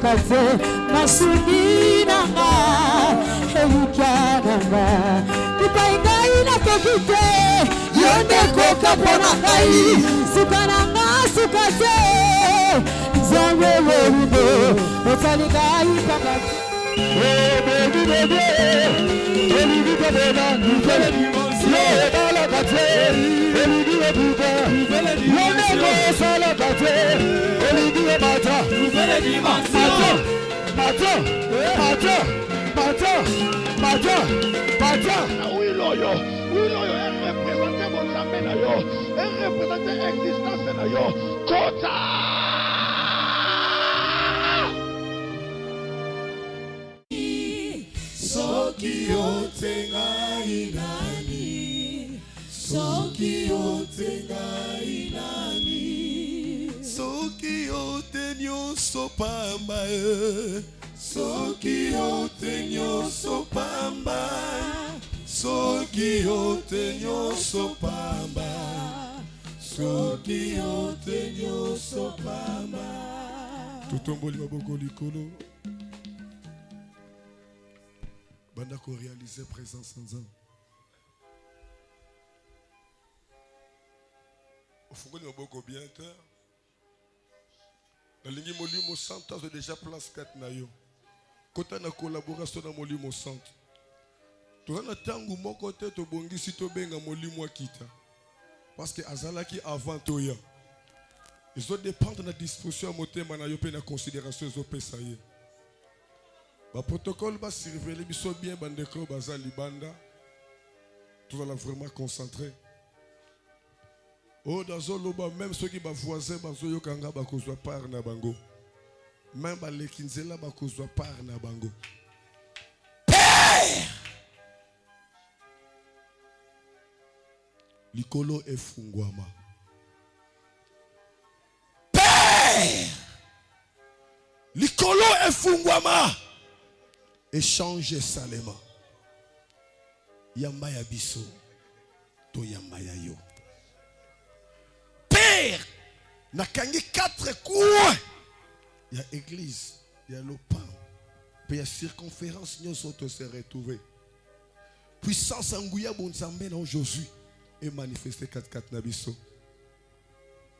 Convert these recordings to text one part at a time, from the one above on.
kate masuni nanga elukananga ipaingai na kokite yonde koka pona kai sukananga sukate zawe werudo otaligai pakati baby baby baby baby Oui, loyo, elle représentait mon Zambé, elle représentait l'existence, Kota. Soki otenga inani, soki otenga inani, soki otenyo sopamba, soki otenyo sopamba, soki otenyo sopamba, soki otenyo sopamba. Tutomboli maboko likolo. Banda ko réaliser présence en Nzambe. Ofungoli maboko bien terre. La ligne molimo centre a déjà place 4 na yo. Kota na collaboration na molimo centre. Tozana tangu moko te to bongisi to benga molimo akita. Parce que azalaki avant toya. Ils ont dépendre de la disposition motema na yo pe na considération zo pesa ye. Le protocole va surveiller biso bien bandeko baza libanda. Tout va vraiment concentré. Oh dans loba même ceux qui ba voisin bazo yo kanga ba kozwa par na bango. Même ba lekinzela ba kozwa par na bango. Likolo efungwama. Père! Likolo efungwama. Échange salement. Yamba ya biso. To yamba ya yo. Père. Nakangi 4 coups. Il y a église. Il y a le pain. Puis il y a circonférence. Nous autres se retrouver. Puissance angouya bonzambe na Josué. Et manifester 4-4 na biso.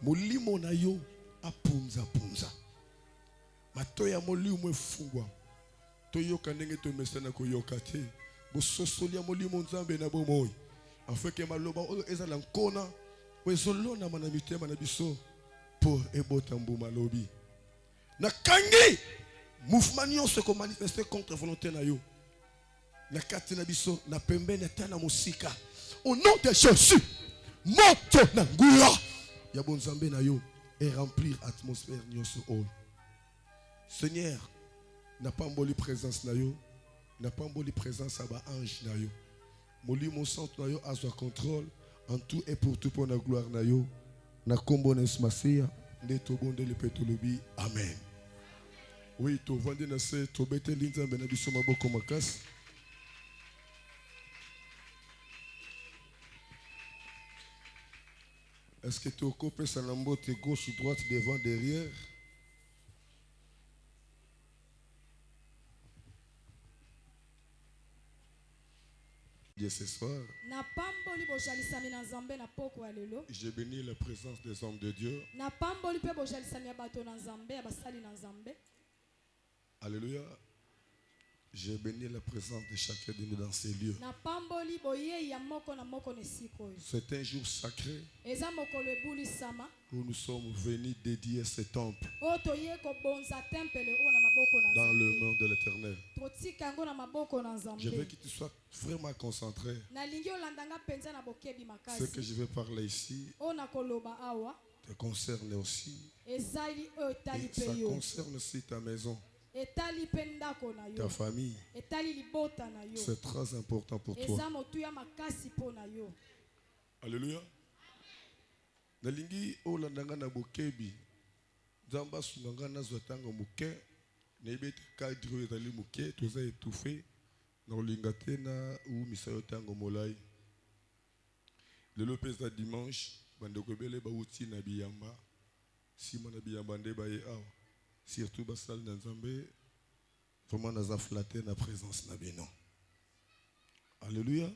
Molimo na yo. Apunza punza. Matoya molimo efungwa. Toyoka ndenge to mesana ko yokate bo sosolia molimo nzambe na bomoyi afeke maloba oyo ezala nkona wezolona mana mitema na biso pour ebota mbuma lobi na kangi mouvement nyonso ko manifester contre volonté na yo na kati na biso na pembeni atana musika au nom de Jésus moto na nguya ya bonzambe na yo et remplir atmosphère nyonso oyo Seigneur. N'a pas mboli présence na yo, n'a pas mboli présence à ba ange na yo. Moli mon centre na yo a son contrôle en tout et pour tout pour la gloire na yo. Na kombo na smasia, ne to bonde le petolobi. Amen. Oui, to vandi na se to bete linza na biso maboko makasi. Est-ce que tu occupes sa lambote gauche ou droite, devant, derrière? Dieu ce soir, je bénis la présence des hommes de Dieu. Alléluia. Je bénis la présence de chacun de nous dans ces lieux. C'est un jour sacré où nous sommes venus dédier ce temple dans le nom de l'Éternel. Je veux que tu sois vraiment concentré. Ce que je vais parler ici te concerne aussi. Et ça concerne aussi ta maison. Ta famille, c'est très important pour toi. Alléluia. Nalingi olandanga na bokebi. Zamba sunganga na zotanga muke. Nebete kadro ezali muke, toza étouffé. Na olingate na ou misayo tango molai. Le lopez na dimanche, bande kobele ba uti na biyamba. Sima na biyamba nde ba ye awa. surtout basal Nzambe, vraiment nous a flatté la présence de Bino. Alléluia.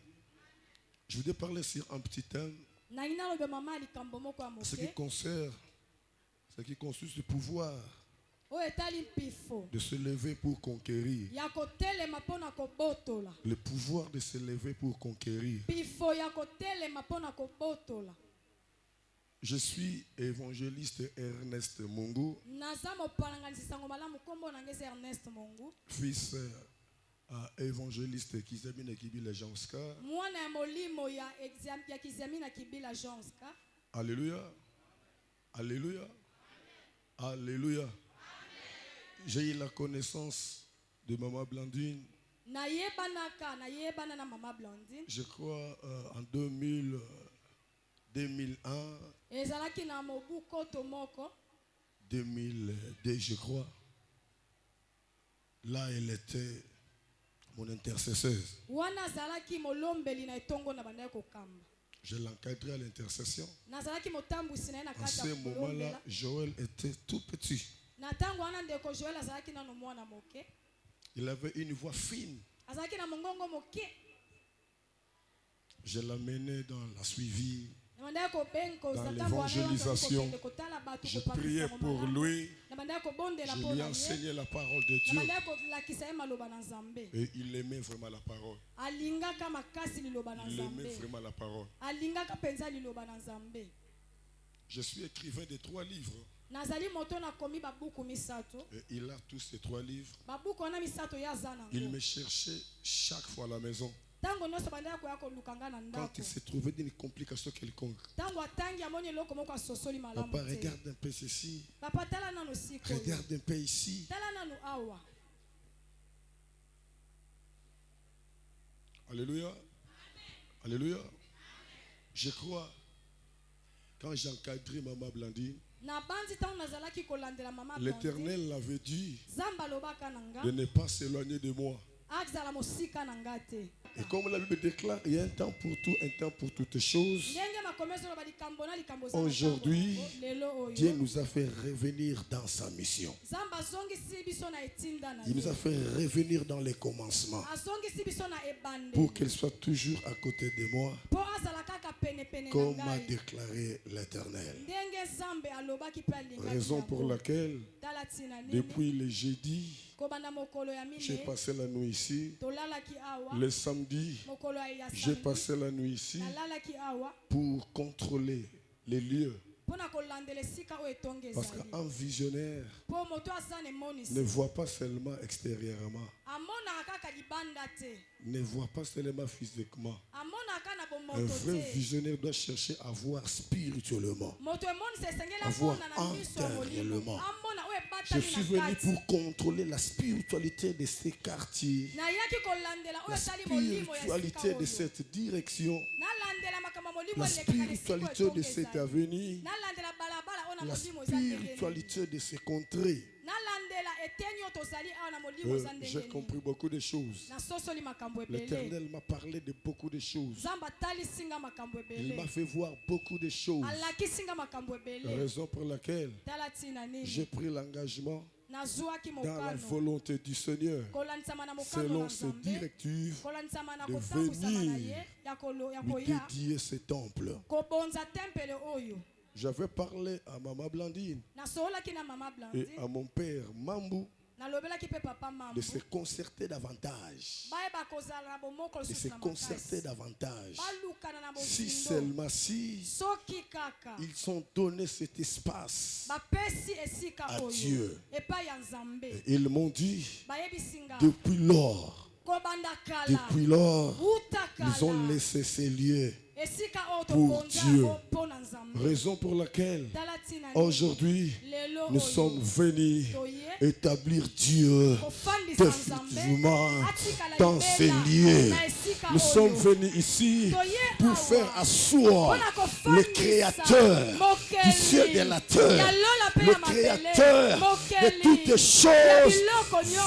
Je voudrais parler sur un petit thème. Ce qui concerne, ce qui consiste le pouvoir de se lever pour conquérir. Le pouvoir de se lever pour conquérir. Je suis évangéliste Ernest Mungu, fils à évangéliste Kizamina Kibila Janska. Alléluia. Alléluia. Alléluia. J'ai eu la connaissance de Maman Blandine. Je crois en 2001. 2002, je crois. Là, elle était mon intercesseuse. Je l'encadrais à l'intercession. En ce moment-là, Joël était tout petit. Il avait une voix fine. Je l'amenais dans la suivi, dans l'évangélisation. Je priais pour lui. Je lui enseignais la parole de Dieu. Et il aimait vraiment la parole. Il aimait vraiment la parole. Je suis écrivain de 3 livres. Et il a tous ces 3 livres. Il me cherchait chaque fois à la maison. Quand il s'est trouvé d'une complication quelconque, papa, regarde un peu ceci, regarde un peu ici. Alléluia. Alléluia. Je crois, quand j'ai encadré Maman Blandine, l'Éternel l'avait dit de ne pas s'éloigner de moi. Et comme la Bible déclare, il y a un temps pour tout, un temps pour toutes choses. Aujourd'hui, Dieu nous a fait revenir dans sa mission. Il nous a fait revenir dans les commencements pour qu'elle soit toujours à côté de moi, comme a déclaré l'Éternel. Raison pour laquelle, depuis le jeudi, j'ai passé la nuit ici. Le samedi, j'ai passé la nuit ici pour contrôler les lieux. Parce qu'un visionnaire ne voit pas seulement extérieurement, ne voit pas seulement physiquement. Un vrai visionnaire doit chercher à voir spirituellement, à voir intérieurement. Je suis venu pour contrôler la spiritualité de ces quartiers, la spiritualité de cette direction, la spiritualité de cette avenue, la spiritualité de ces contrées. J'ai compris beaucoup de choses. L'Éternel m'a parlé de beaucoup de choses. Il m'a fait voir beaucoup de choses. Raison pour laquelle j'ai pris l'engagement dans la volonté du Seigneur, selon ses directives, de venir lui dédier ce temple. J'avais parlé à Maman Blandine et à mon père Mambu de se concerter davantage. De se concerter davantage. Si seulement si ils ont donné cet espace à Dieu. Et ils m'ont dit, depuis lors, ils ont laissé ces lieux pour Dieu. Raison pour laquelle aujourd'hui nous sommes venus établir Dieu définitivement dans ces lieux. Nous sommes venus ici pour faire asseoir le Créateur du ciel et de la terre, le Créateur de toutes choses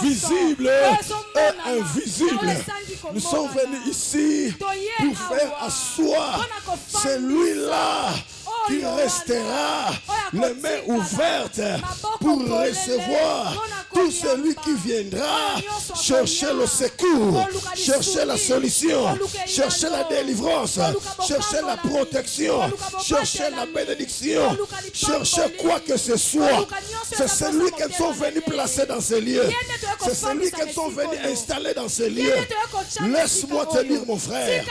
visibles et invisibles. Nous sommes venus ici pour faire asseoir celui-là qui restera les mains ouvertes pour recevoir tout celui qui viendra chercher le secours, chercher la solution, chercher la délivrance, chercher la protection, chercher la bénédiction, chercher quoi que ce soit. C'est celui qu'ils sont venus placer dans ces lieux. C'est celui qu'ils sont venus installer dans ces lieux. Laisse-moi te dire, mon frère,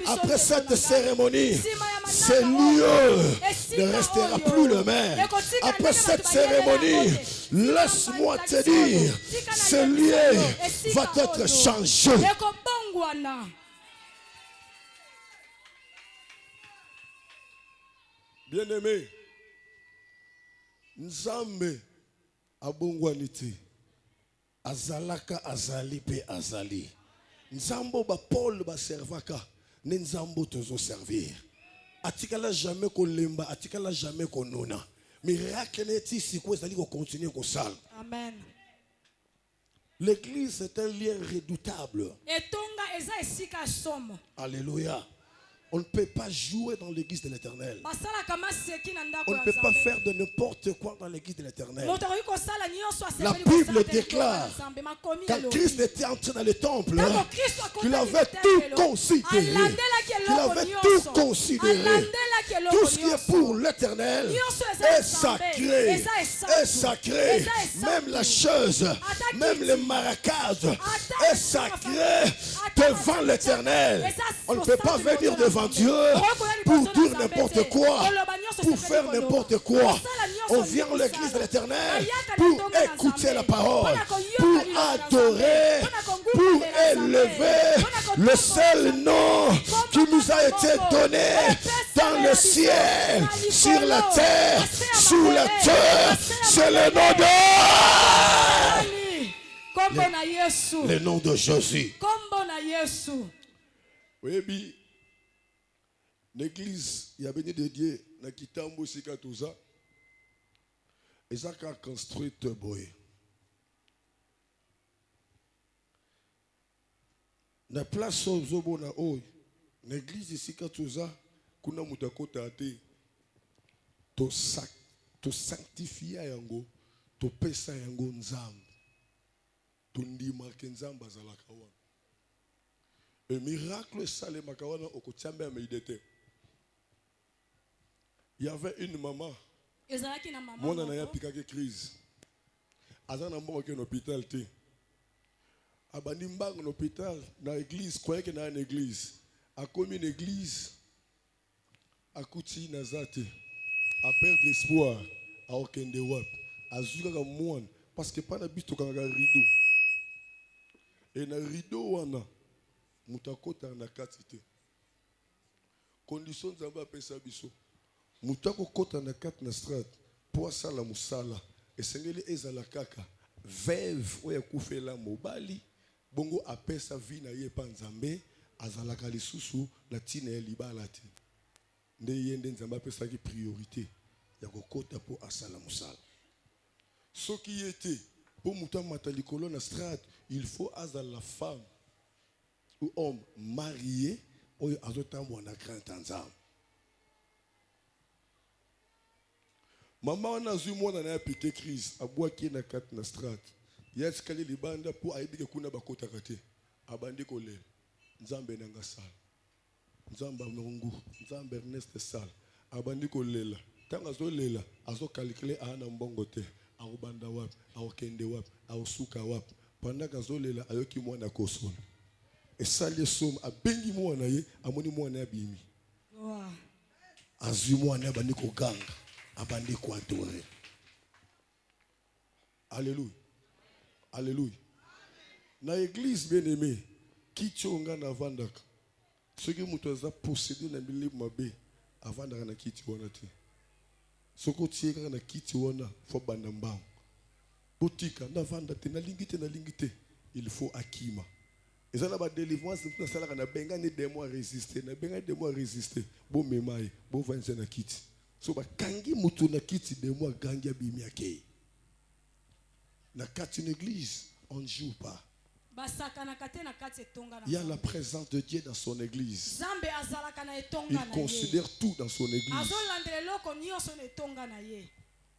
après cette cérémonie, ce lieu ne restera plus le même. Après cette cérémonie, laisse-moi te dire, ce lieu va être changé. Bien-aimé, Nzambe abongwani te, azalaka azali pe azali. Nzambo ba Paul ba servaka, ne nzambo tozo servir. Atikala jamais kolemba, atikala jamais konona. Miracle neti siko ezali ko continuer ko sala. Amen. L'église est un lien redoutable. Alléluia. On ne peut pas jouer dans l'église de l'Éternel. On ne peut pas faire de n'importe quoi dans l'église de l'Éternel. La Bible déclare, quand Christ était entré dans le temple, qu'il avait tout considéré. Qu'il avait tout considéré. Tout ce qui est pour l'Éternel est sacré. Est sacré. Même la chose, même le maracage est sacré devant l'Éternel. On ne peut pas venir devant Dieu pour dire n'importe quoi, pour faire n'importe quoi. On vient à l'église de l'Éternel pour écouter la parole, pour adorer, pour élever le seul nom qui nous a été donné dans le ciel, sur la terre, sous la terre. C'est le nom le nom de Jésus. Oui, l'église, il y a béni de Dieu, na kitambo sika toza. Ezaka construite boy. Na place ozobo na oy. L'église sika toza, kuna mutakota ate. To sanctifier yango, to pesa yango nzambe. To ndima ke nzamba zalaka wana. Un miracle salé makawana okotiambe ameidete. Il y avait une maman. Moi, on a eu une crise. Azan a mort dans l'hôpital. Abandi mbang dans l'hôpital, dans l'église, croyez qu'il y a une église. A commis une église, a couti nazate, a perdre espoir, a aucun de wap, a zuga moine, parce que pas d'habitude au kanga rideau. Et dans le rideau, on a mutakota na katite. Condition zamba pesa biso. Mutako kota na kat na strat pour sala musala esengeli ezala kaka veuve oya kufela mobali bongo apesa vie na ye pa nzambe azalaka lisusu na tina ya libala te nde yende nzambe apesa ki priorité ya kokota pour asala musala soki yete pour muta matalikolo na strat il faut azala la femme ou homme marié oyo azotambo na grand nzambe. Maman on a vu moi dans la petite crise à bois qui est na kat na strat. Ya skali libanda pour aider kuna bakota kate. Abandi kolel. Nzambe nanga sal. Nzamba nongu, Nzambe Ernest sal. Abandi kolela. Tanga zo lela, azo calculer ana mbongo te. Aobanda wap, aokende wap, aosuka wap. Pendant kazo lela ayoki moi na kosona. Et sali som abengi moi na ye, amoni moi na bimi. Wow. Azu moi na bandi ko ganga. Abandi ko adorer. Alléluia. Alléluia. Na église bien-aimée, qui tchonga na vandaka. Ce qui mutaza posséder na milieu mabe avant na kiti wana te. Soko tieka na kiti wana fo bandamba. Botika na vanda te na lingite il faut akima. Et ça na ba délivrance na sala na benga ni des mois résister, na benga des mois résister. Bo memaye, bo vanze na kiti. So ba kangi mutu na kiti des mois gangi abimi akei. Na kati une église, on ne joue pas. Il y a la présence de Dieu dans son église. Il considère tout dans son église.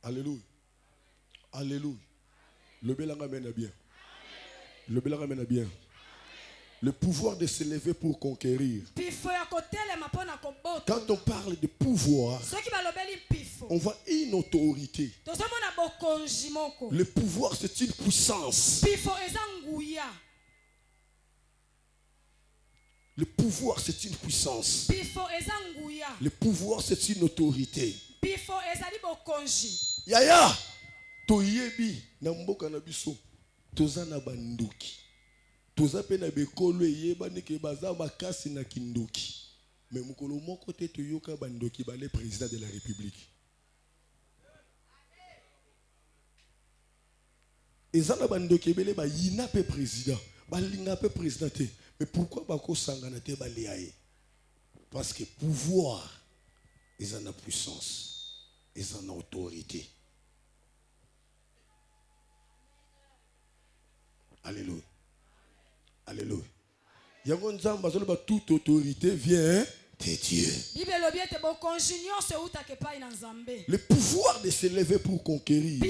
Alléluia. Alléluia. Le Bélang amène bien. Le Bélang amène bien. Le pouvoir de s'élever pour conquérir. Quand on parle de pouvoir, on voit une autorité. Le pouvoir, c'est une puissance. Le pouvoir, c'est une puissance. Le pouvoir, c'est une autorité. Yaya, toyebi na mboka na biso, toza na banduki. Toza pe na bekolo yeba neke baza makasi na kindoki. Mais mukolo moko te toyoka bandoki bale président de la République. Ezana bandoki bele ba yina pe président, balinga pe président te. Mais pourquoi bako sangana te baliaye? Parce que pouvoir, ils en ont puissance, ils en ont autorité. Alléluia. Alléluia. Toute autorité vient de Dieu. Le pouvoir de s'élever pour conquérir.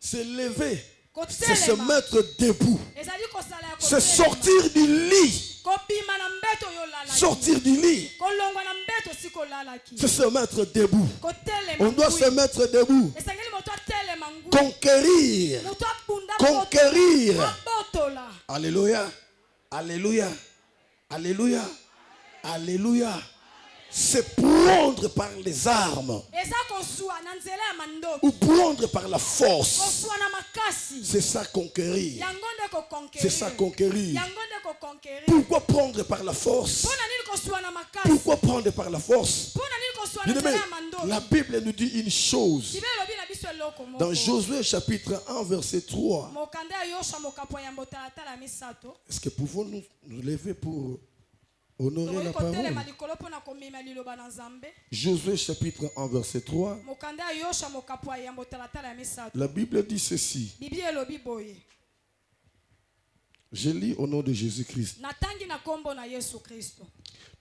S'élever, c'est se mettre debout. C'est sortir du lit. Sortir du lit. C'est se mettre debout. On doit se mettre debout. Conquérir. Conquérir. Alléluia. Alléluia. Alléluia. Alléluia. C'est prendre par les armes ou prendre par la force. C'est ça conquérir. C'est ça conquérir. Pourquoi prendre par la force? Pourquoi prendre par la force? La Bible nous dit une chose. Dans Josué chapitre 1 verset 3. Est-ce que pouvons-nous nous lever pour honorer la parole? Josué chapitre 1 verset 3. La Bible dit ceci. Je lis au nom de Jésus-Christ.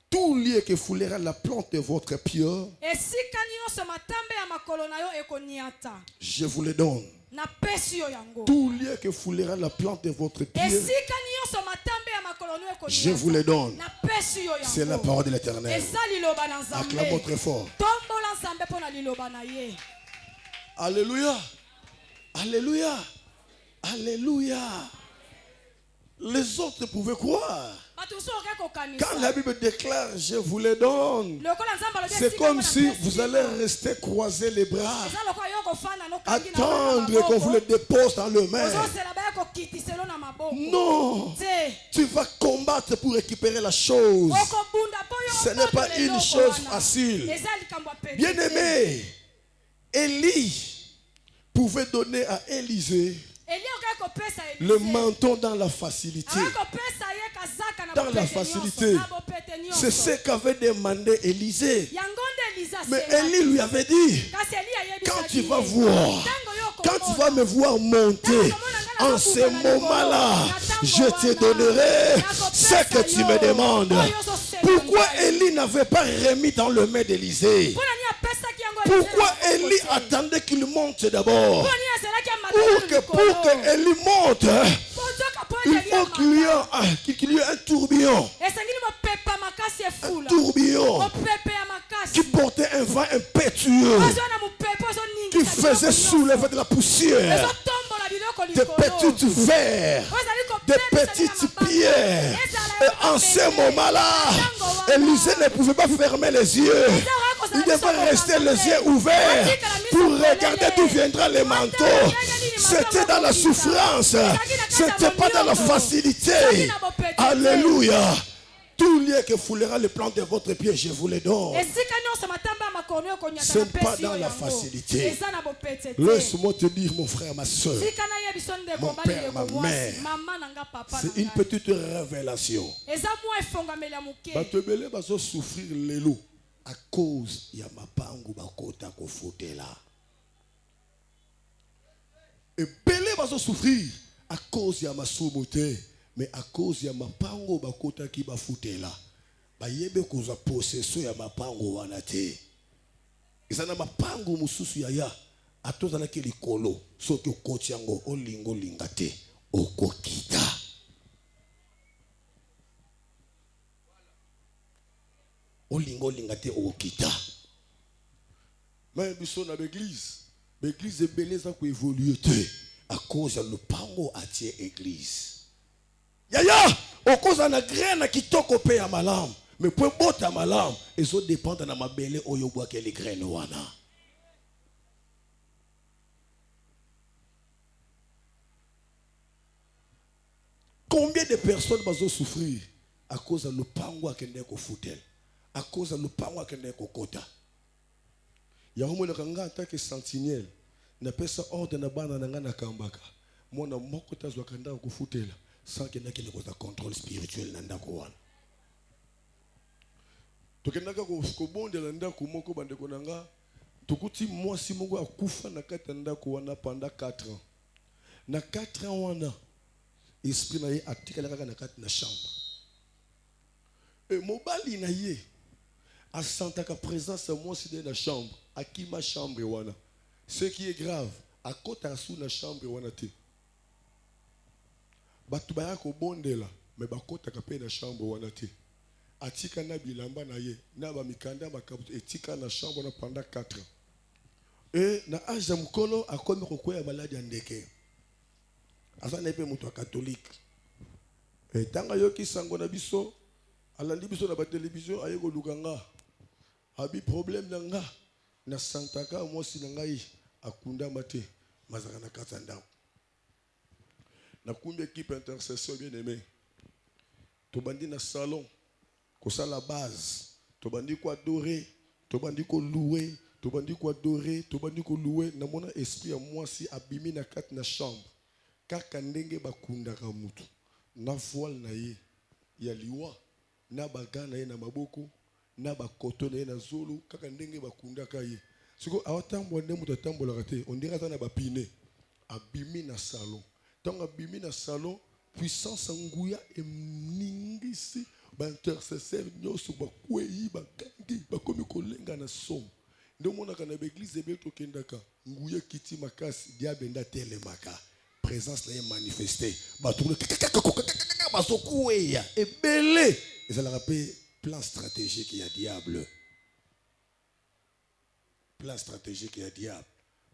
Tout lieu que foulera la plante de votre pied, je vous le donne. Tout lieu que foulera la plante de votre pied, je vous le donne. C'est la parole de l'Éternel. Acclamons très fort. Alléluia. Alléluia. Alléluia. Les autres pouvaient croire. Quand la Bible déclare je vous le donne, c'est comme si vous allez rester croiser les bras, attendre qu'on vous le dépose dans le main. Non, tu vas combattre pour récupérer la chose. Ce n'est pas une chose facile. Bien aimé, Élie pouvait donner à Élisée le menton dans la facilité. Dans la facilité. C'est ce qu'avait demandé Élisée. Mais Élie lui avait dit, quand tu vas voir, quand tu vas me voir monter, en ce moment-là, je te donnerai ce que tu me demandes. Pourquoi Élie n'avait pas remis dans le main d'Élisée? Pourquoi Élie attendait qu'il monte d'abord? Pour que Élie monte, il faut qu'il y ait un tourbillon. Un tourbillon qui portait un vent impétueux, qui faisait soulever de la poussière, des petites verres, des petites pierres. Et en ce moment-là, Élisée ne pouvait pas fermer les yeux. Il devait rester les yeux ouverts pour regarder d'où viendra le manteau. C'était dans la souffrance. C'était pas dans la facilité. Alléluia. Tout lieu que foulera le plan de votre pied, je vous le donne. Ce n'est pas dans la facilité. Laisse-moi te dire, mon frère, ma soeur, mon père, ma mère, c'est une petite révélation. Batebele bazo souffrir lelo à cause ya mapangu bakota ko là. Et belé bazo souffrir à cause ya masumu te, mais à cause ya mapango bakota ki bafutela. Bayebe koza possession ya mapango wana te. Izana mapango mususu ya atoza na ki likolo, soki okoti yango olingo linga te, okokita. Olingo linga te okokita. Mais biso na l'église est beleza ko évoluer à cause de lupango atie église. Yaya, au cause na graine kitoko pe ya malamu, mais pour bota malamu, ezo dépendre na mabele oyo bwa ke les graines wana. Combien de personnes vont souffrir à cause de lupango akende ko futel, à cause de lupango akende ko kota. Ya homo na kanga atake sentinelle na pesa ordre na bana na ngana kambaka mona moko tazwa kanda ko futela sans que na kile ko ta contrôle spirituel na ndako wana to kenaka ko bonde na ndako moko bande ko nanga tukuti mwasi moko akufa na kata ndako wana pendant 4 ans na 4 ans wana esprit na ye atikala kaka na kati na chambre et mobali na ye a sentaka présence moi si dans la chambre à qui ma chambre wana ce qui est grave à kota sous la chambre wana te batu baya ko bondela mais bakota ka pe na chambre wana te atika na bilamba na ye na ba mikanda makabuto etika na chambre na pendant 4 ans et na âge mukolo akomi kokwea maladi ya ndeke azana pe muto catholique et tanga yoki sango na biso alandi biso na ba télévision ayeko lukanga abi problème nanga na santaka mosi nangai akunda mate mazaka na katanda na kumbe équipe intercession bien aimé to bandi na salon ko ça la base to bandi ko adorer to bandi ko louer to bandi ko adorer to bandi ko louer na mona esprit ya mosi abimi na kat na chambre kaka ndenge bakunda ka mutu na voile na ye ya liwa na bagana ye na maboko na bakoto na ye na zolo kaka ndenge bakunda ka ye siko awatambo ndemo tatambola te on dirait ça na bapine abimi na salon tant abimi na salon puissance nguya emningisi ba intercesseur nyoso bakwei bakangi bakomi kolenga na som ndo mona kana ba église beto kendaka nguya kiti makasi diabenda telemaka présence na ye manifester ba tourner basokuya ebele ezala rapé plan stratégique ya diable. Plan stratégique ya diable.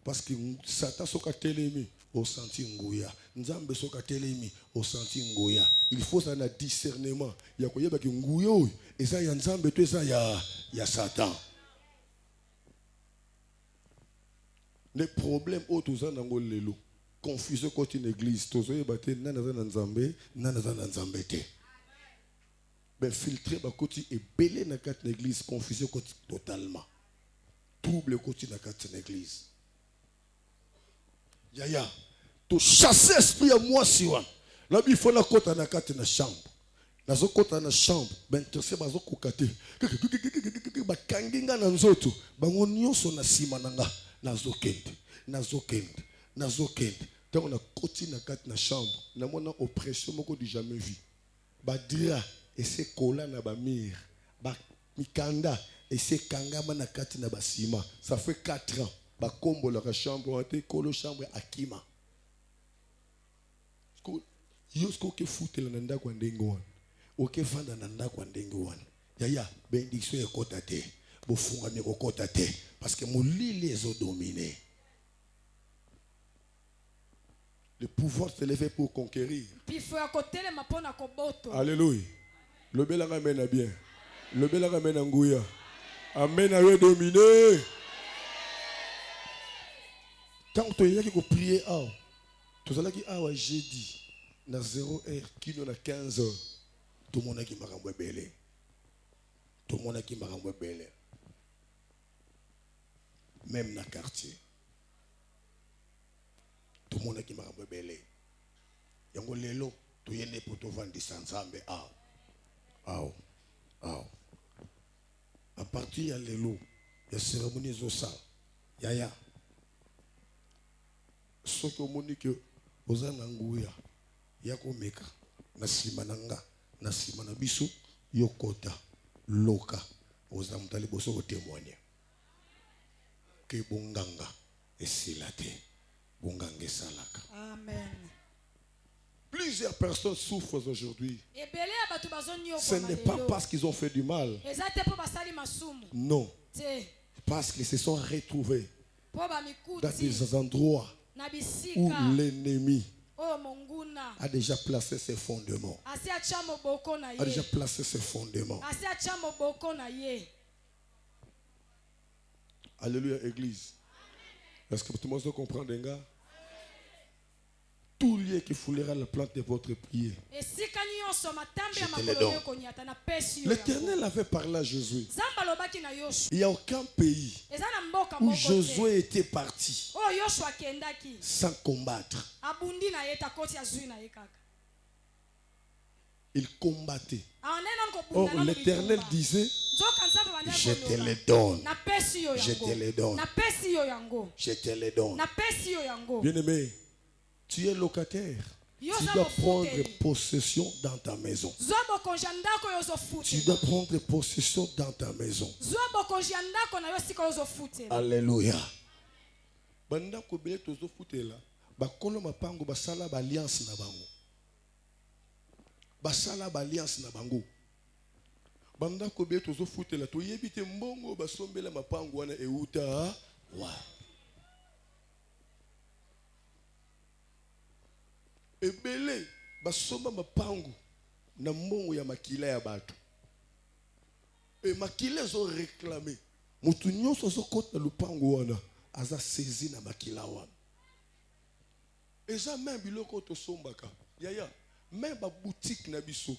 Parce que Satan soka telemi au senti nguya. Nzambe soka telemi au senti nguya. Il faut ça na discernement. Ya koyeba ki nguya oyo eza ya nzambe to eza ya Satan. Les problèmes autour nango lelo. Confusion côté une église. Tozoyeba te nana za nzambe, nana za nzambe te. Ben filtrer ba côté et belé na kat l'église confusion côté totalement. Trouble côté na kat l'église. Yaya, to chasser esprit à moi si wan. La bi faut na kota na kat na chambre. Nazo kota na chambre, ben terse bazo kokate. Ba kanginga na nzoto, bango nyonso na sima nanga, nazo kende. Tant on a côté na kat na chambre, na mona oppression moko du jamais vu. Ba dira et c'est collant na ba mire ba mikanda et c'est kangama na kati na basima ça fait 4 ans ba kombo la chambre on était kolo chambre akima ko yosko ke futela na ndako ndengo wana oke vanda na ndako ndengo wana yaya bendiction e kota te bo funga ne kokota te parce que molili ezo dominer. Le pouvoir se lever pour conquérir. Alléluia. Le bel amène bien. Le bel amène ngouya. Amen à eux dominer. Tant que tu as prié, tu as dit, jeudi, na 0h, qui nous a 15h, tout le monde qui m'a renvoyé belé. Tout le monde qui m'a renvoyé belé. Même dans le quartier. Tout le monde qui m'a renvoyé belé. Yango lelo, tu y es pour te vendre des sansambe. À partir de l'élo, il y a cérémonie zosa. Yaya. Ce que mon dit que ozana nguya yako meka na simananga na simana biso yokota loka ozamtali boso ko témoigner que bonganga esilate bonganga salaka. Amen. Plusieurs personnes souffrent aujourd'hui. Ce n'est pas parce qu'ils ont fait du mal. Non. Parce qu'ils se sont retrouvés dans des endroits où l'ennemi a déjà placé ses fondements. A déjà placé ses fondements. Alléluia, Église. Est-ce que tout le monde comprend, les gars? Tout lieu qui foulera la plante de votre prière, je te le donne. L'Éternel avait parlé à Josué. Il n'y a aucun pays où Josué était parti sans combattre. Il combattait. Or, l'Éternel disait, je te le donne. Je te le donne. Je te le donne. Bien-aimé, tu es locataire. Tu dois prendre possession dans ta maison. Tu dois prendre possession dans ta maison. Alléluia. Banda ko bele tozo futela bakolo mapango basala ba alliance na bango. Basala ba alliance na bango. Banda ko bele tozo futela to yebite mbongo basombela mapango wana euta wa. Ebele basomba mapango na mbongo ya makila ya bato. E makila zo réclamer. Mutu nyonso zo kota lupango wana aza saisi na makila wana. Eza même biloko to sombaka. Yaya, même ba boutique na biso,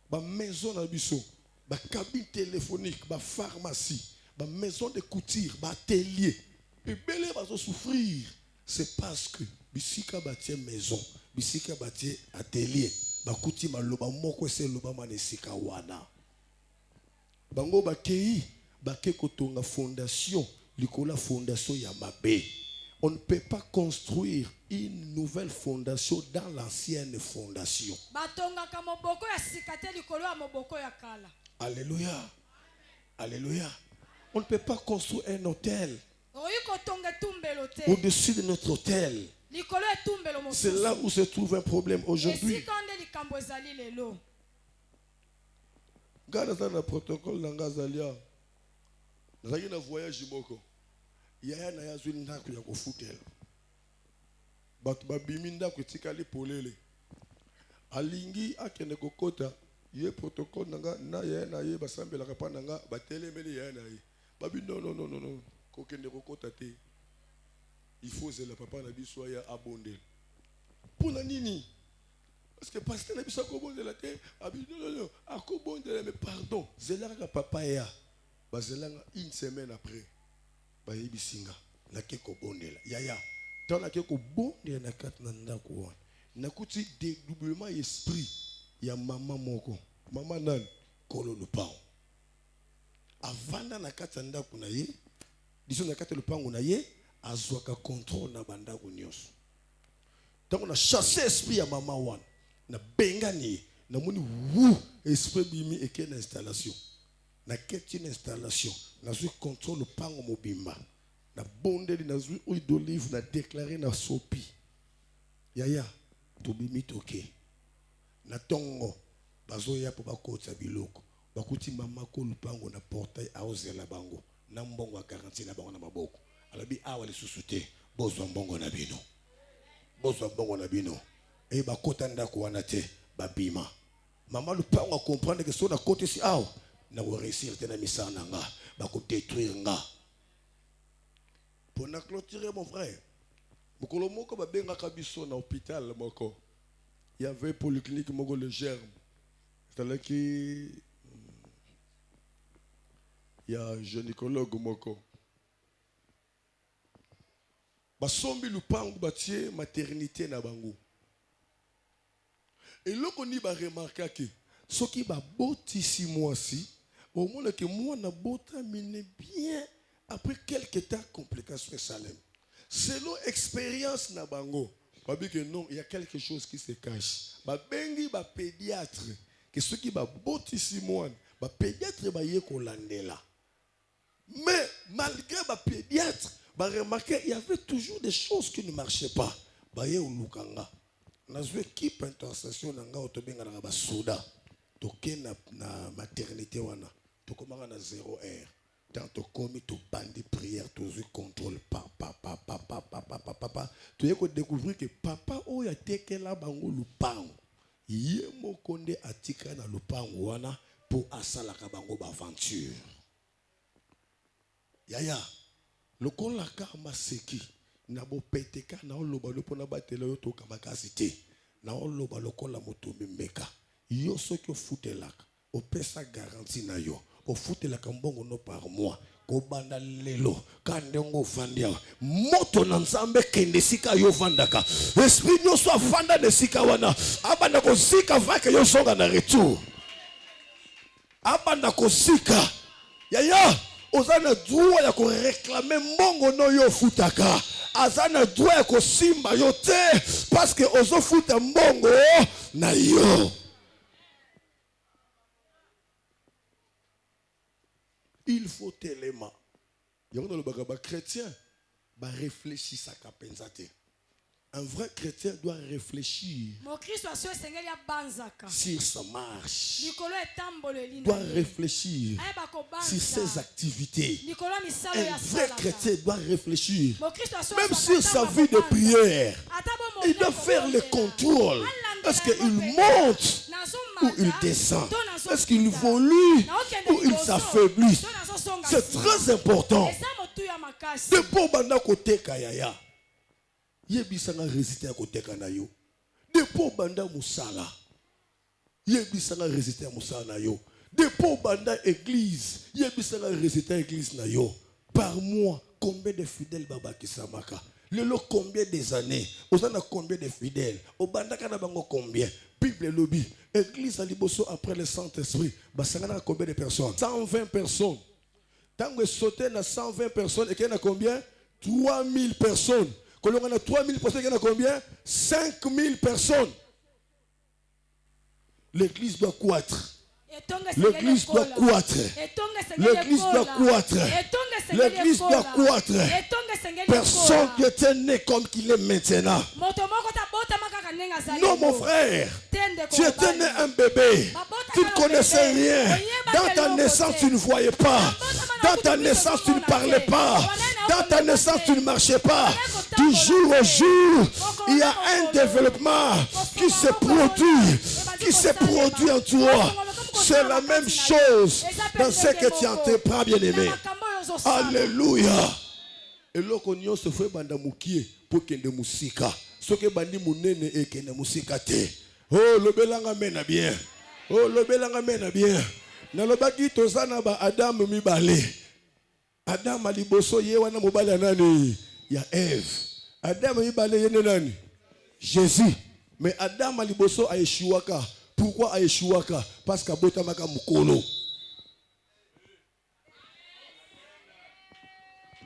ba maison na biso, ba cabine téléphonique, ba pharmacie, ba maison de couture, ba atelier. Ebele bazo souffrir. C'est parce que bisika batie maison, bisika batie atelier, bakuti maloba moko se loba manesika wana. Bango bakei, bake kotonga fondation, likola fondation ya mabe. On ne peut pas construire une nouvelle fondation dans l'ancienne fondation. Alléluia. Alléluia. On ne peut pas construire un hôtel au-dessus de notre hôtel. C'est là où se trouve un problème aujourd'hui. Regarde dans le protocole d'Angazalia. Nous avons un voyage moko. Il y a un azul ndako ya kofutela. Batu babimi ndako tikali polele. Alingi akene kokota ye protocole nanga na ye na ye basambela kapana nga batelemeli ye na ye. Babi non. Kokende kokota te. Il faut zela papa na biso ya abondel. Pona nini? Parce que pasteur na biso ko bondela te. Abi non. Akobondela mais pardon. Zela ka papa ya. Bazelanga une semaine après. Bayibisinga na keko bondela. Yaya. Tant na keko bondela na kat na ndako wana. Nakuti dédoublement esprit ya mama moko. Mama nan kolo lupao. Avanda na kat na ndako na ye. Disons na kat lupango na ye. Azwaka contrôle na bandako nyos. Tant on a chassé esprit ya mama wana. Na bengani na moni wu esprit bimi eke na installation. Na keti une installation, na zui contrôle le pango mobimba. Na bondeli na zui huile d'olive na déclaré na sopi. Yaya, tobimi toke. Na tongo, bazo ya po bakota biloko. Bakuti mama ko lupango na portail aozela bango. Na mbongo a garantie na bango na maboko. Alabi awa le susute, bozo mbongo na bino. Bozo mbongo na bino. E bakota ndako wana te, babima. Mama lupango a comprendre que so na kote si awa. Na réussir tena misana nga ba ko détruire nga. Pour na clôturer mon frère. Mokolo moko ba benga kabiso na hôpital moko. Il y avait polyclinique moko le germe. C'est-à-dire qu'il y a un gynécologue moko. Ba sombi lupango batie maternité na bango. Et loko ni ba remarquer que ce qui ba botisi moi si au moins que moi na bota mine bien après quelques temps complications Salem. Selon expérience na bango, Babi que non, il y a quelque chose qui se cache. Ba bengi ba pédiatre que ceux qui ba botisi moine, ba pédiatre ba ye kolandela. Mais malgré ba pédiatre, ba remarquer il y avait toujours des choses qui ne marchaient pas. Ba ye ulukanga. Na zwe équipe intercession nga otobenga na ba soda. Toke na maternité wana. Tokomanga na 0 heure. Tant to commis to bandi prière to zu contrôle papa. Tu as découvrir que papa o ya tekela bango lupango. Ye mokonde atika na lupango wana pour asala ka bango ba aventure. Yaya lokola ka maseki na bo peteka na oloba lopona batela yo to kamakasi te. Na oloba lokola moto meka. Yo soki ofutelaka opesa garantie na yo. Au foot la kambongo no par mois. Kobanda lelo kandengo vandia moto na nzambe kende sika yo vandaka esprit nyo so vanda de sika wana abanda ko sika vaka yo songa na retour abanda ko sika yaya ozana droit ya ko réclamer mbongo no yo futaka azana droit ya ko simba yo te parce que ozo futa mbongo na yo. Il faut tellement. Il y a un chrétien qui réfléchit à sa. Un vrai chrétien doit réfléchir sur sa marche. Il doit réfléchir sur ses activités. Un vrai chrétien doit réfléchir même sur sa vie de prière. Il doit faire le contrôle. Est-ce qu'il monte ou il descend? Est-ce qu'il évolue ou il s'affaiblit? C'est très important. De pour banda côté kayaya. Yebisanga résister à côté kanayo. De pour banda musala. Yebisanga résister à musala na yo. De pour banda église. Yebisanga résister à église na yo. Par mois, combien de fidèles baba kisamaka? Lelo combien des années? Osana combien de fidèles? Au banda kana bango combien? Bible lobby. Église à Liboso après le Saint-Esprit. Basangana combien de personnes? 120 personnes. Tant que sauter na 120 personnes et qu'il y en a combien? 3000 personnes. Quand on a 3000 personnes, il y en a combien? 5000 personnes. L'église doit croître. L'église doit croître. L'église doit croître. L'église doit croître. Personne qui était né comme qu'il est maintenant. Non, mon frère. Tu étais né un bébé. Tu ne connaissais rien. Dans ta naissance, tu ne voyais pas. Dans ta naissance, tu ne parlais pas. Dans ta naissance, tu ne marchais pas. Du jour au jour, il y a un développement qui se produit en toi. C'est la même chose dans ce que tu entreprends, bien-aimé. Alléluia. Et l'okonyo se fait banda mukie pour kende musika. Ce que bandi munene et kende musika te. Oh, le belanga mena bien. Oh, le belanga mena bien. Na lo baki tozana ba Adam mibale. Adam aliboso ye wana mobale nani? Ya Eve. Adam mibale ye nani? Jésus. Mais Adam aliboso a Yeshuaka. Pourquoi a Yeshuaka? Parce que botamaka mukolo.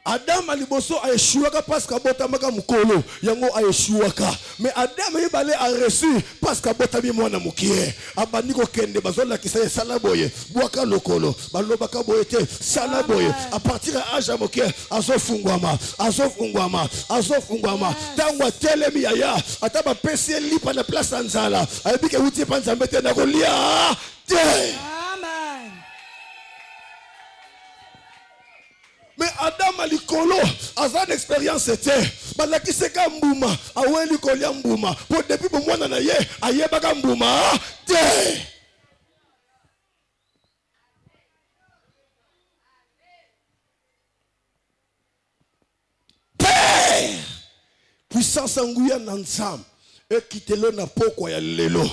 Adam aliboso a Yeshuaka parce que botamaka mukolo. Yango a Yeshuaka. Mais Adam yebale a reçu parce que botami mwana mukie. Abaniko kende bazola kisaye salaboye. Boaka lokolo. Balobaka boyete salaboye. À partir de âge mokie azofungwama. Tangwa telemi yaya. Ataba pesi lipa na place anzala. Ayebike uti panzambe te na kolia. Amen. Mais Adam a likolo, azan expérience était. Balaki seka mbuma, awe likolia mbuma. Pour depuis pour moi na ye, aye baka mbuma. Père, puissance anguya nansam. Et quittez-le na poko ya lelo.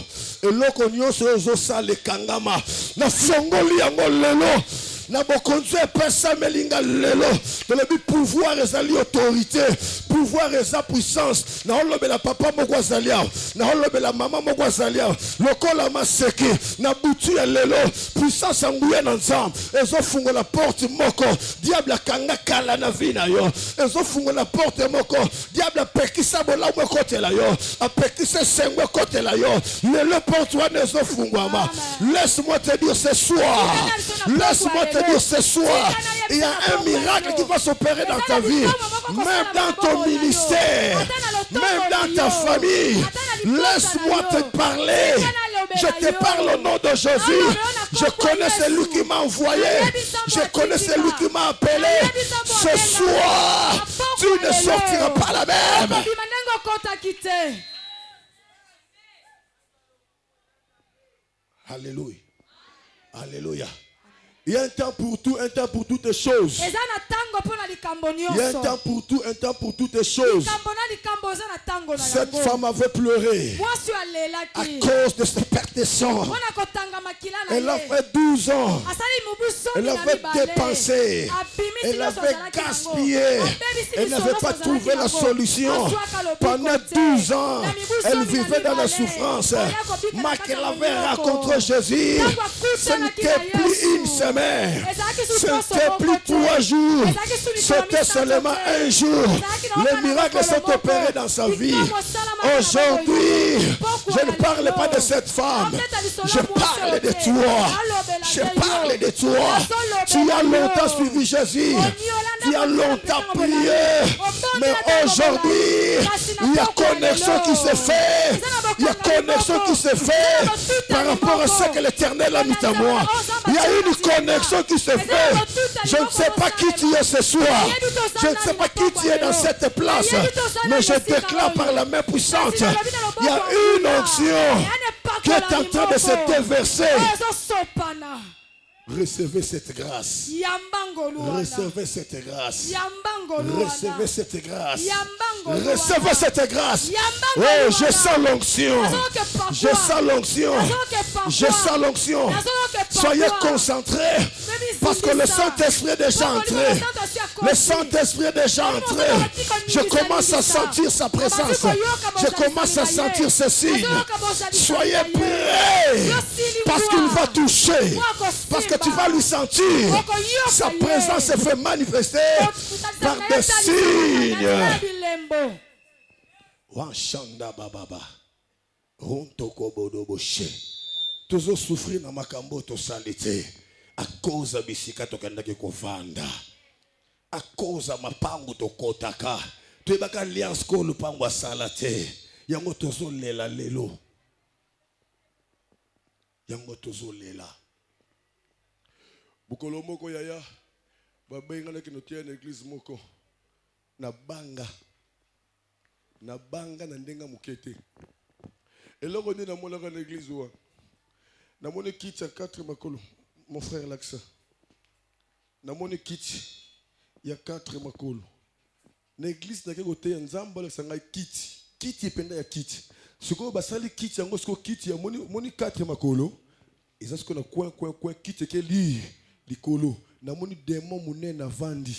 Et loko nyonso ozo sale kangama. Na fongoli yango lelo. Na bokonzo pesa melinga lelo. De le pouvoir et autorité. pouvoir et sa puissance. Na olobela papa moko azalia. Na olobela mama moko azalia. Lokola maseki. Na butu ya lelo. Puissance ambuye na nzambe. Ezo fungo la porte moko. Diable kanga kala na vina yo. Ezo fungo la porte moko. Diable pekisa bola mwe kote la yo. Apekisa sengwe kote la yo. Lelo porte wane ezo fungo ama. Laisse-moi te dire ce soir. Laisse-moi te dire ce soir. Il y a un miracle qui va s'opérer dans ta vie. Même dans ton ministère. Même dans ta famille. Laisse-moi te parler. Je te parle au nom de Jésus. Je connais celui qui m'a envoyé. Je connais celui qui m'a appelé. Ce soir, tu ne sortiras pas la même. Alléluia. Alléluia. Il y a un temps pour tout, un temps pour toutes les choses. Il y a un temps pour tout, un temps pour toutes les choses. Cette femme avait pleuré à cause de cette perte de sang. Elle avait 12 ans. Elle avait dépensé. Elle avait gaspillé. Elle n'avait pas trouvé la solution. Pendant 12 ans, elle vivait dans la souffrance. Mais qu'elle avait rencontré Jésus, ce n'était plus une semaine. Ce n'était plus 3 jours. C'était seulement un jour. Les miracles sont opérés dans sa vie. Aujourd'hui, je ne parle pas de cette femme. Je parle de toi. Je parle de toi. Tu as longtemps suivi Jésus. Tu as longtemps prié. Mais aujourd'hui, il y a connexion qui se fait. Il y a connexion qui se fait par rapport à ce que l'Éternel a mis à moi. Il y a une connexion qui se fait. Je ne sais pas qui tu es ce soir. Je ne sais pas qui tu es dans cette place. Mais je déclare par la main puissante. Il y a une onction qui est en train de se déverser. Recevez cette grâce. Recevez cette grâce. Recevez cette grâce. Recevez cette grâce. Oh, je sens l'onction. Je sens l'onction. Je sens l'onction. Soyez concentrés. Parce que le Saint-Esprit est déjà entré. Le Saint-Esprit est déjà entré. Je commence à sentir sa présence. Je commence à sentir ses signes. Soyez prêts. Parce qu'il va toucher. Parce que tu vas lui sentir. Sa présence se fait manifester par des signes. Wanshanda bababa. Rontoko bodoboshe. Toujours souffrir dans ma cambo to salité. À cause de bisika to kandaki kovanda. À cause de ma pango to kotaka. Tu baka alliance ko lupango salate. Yango tozo lela lelo. Yango tozo lela. Bukolo moko yaya. Babenga na kinotia na église moko. Na banga na ndenga mukete. Eloko ni na mona na église wa. Na mona kiti 4 makolo. Mon frère Laksa. Na mona kiti ya 4 makolo. Na église na kekote ya nzamba la sanga kiti. Kiti penda ya kiti. Siko basali kiti yango siko kiti ya moni 4 makolo. Eza siko na coin kiti ke likolo. Na moni démon munene na vandi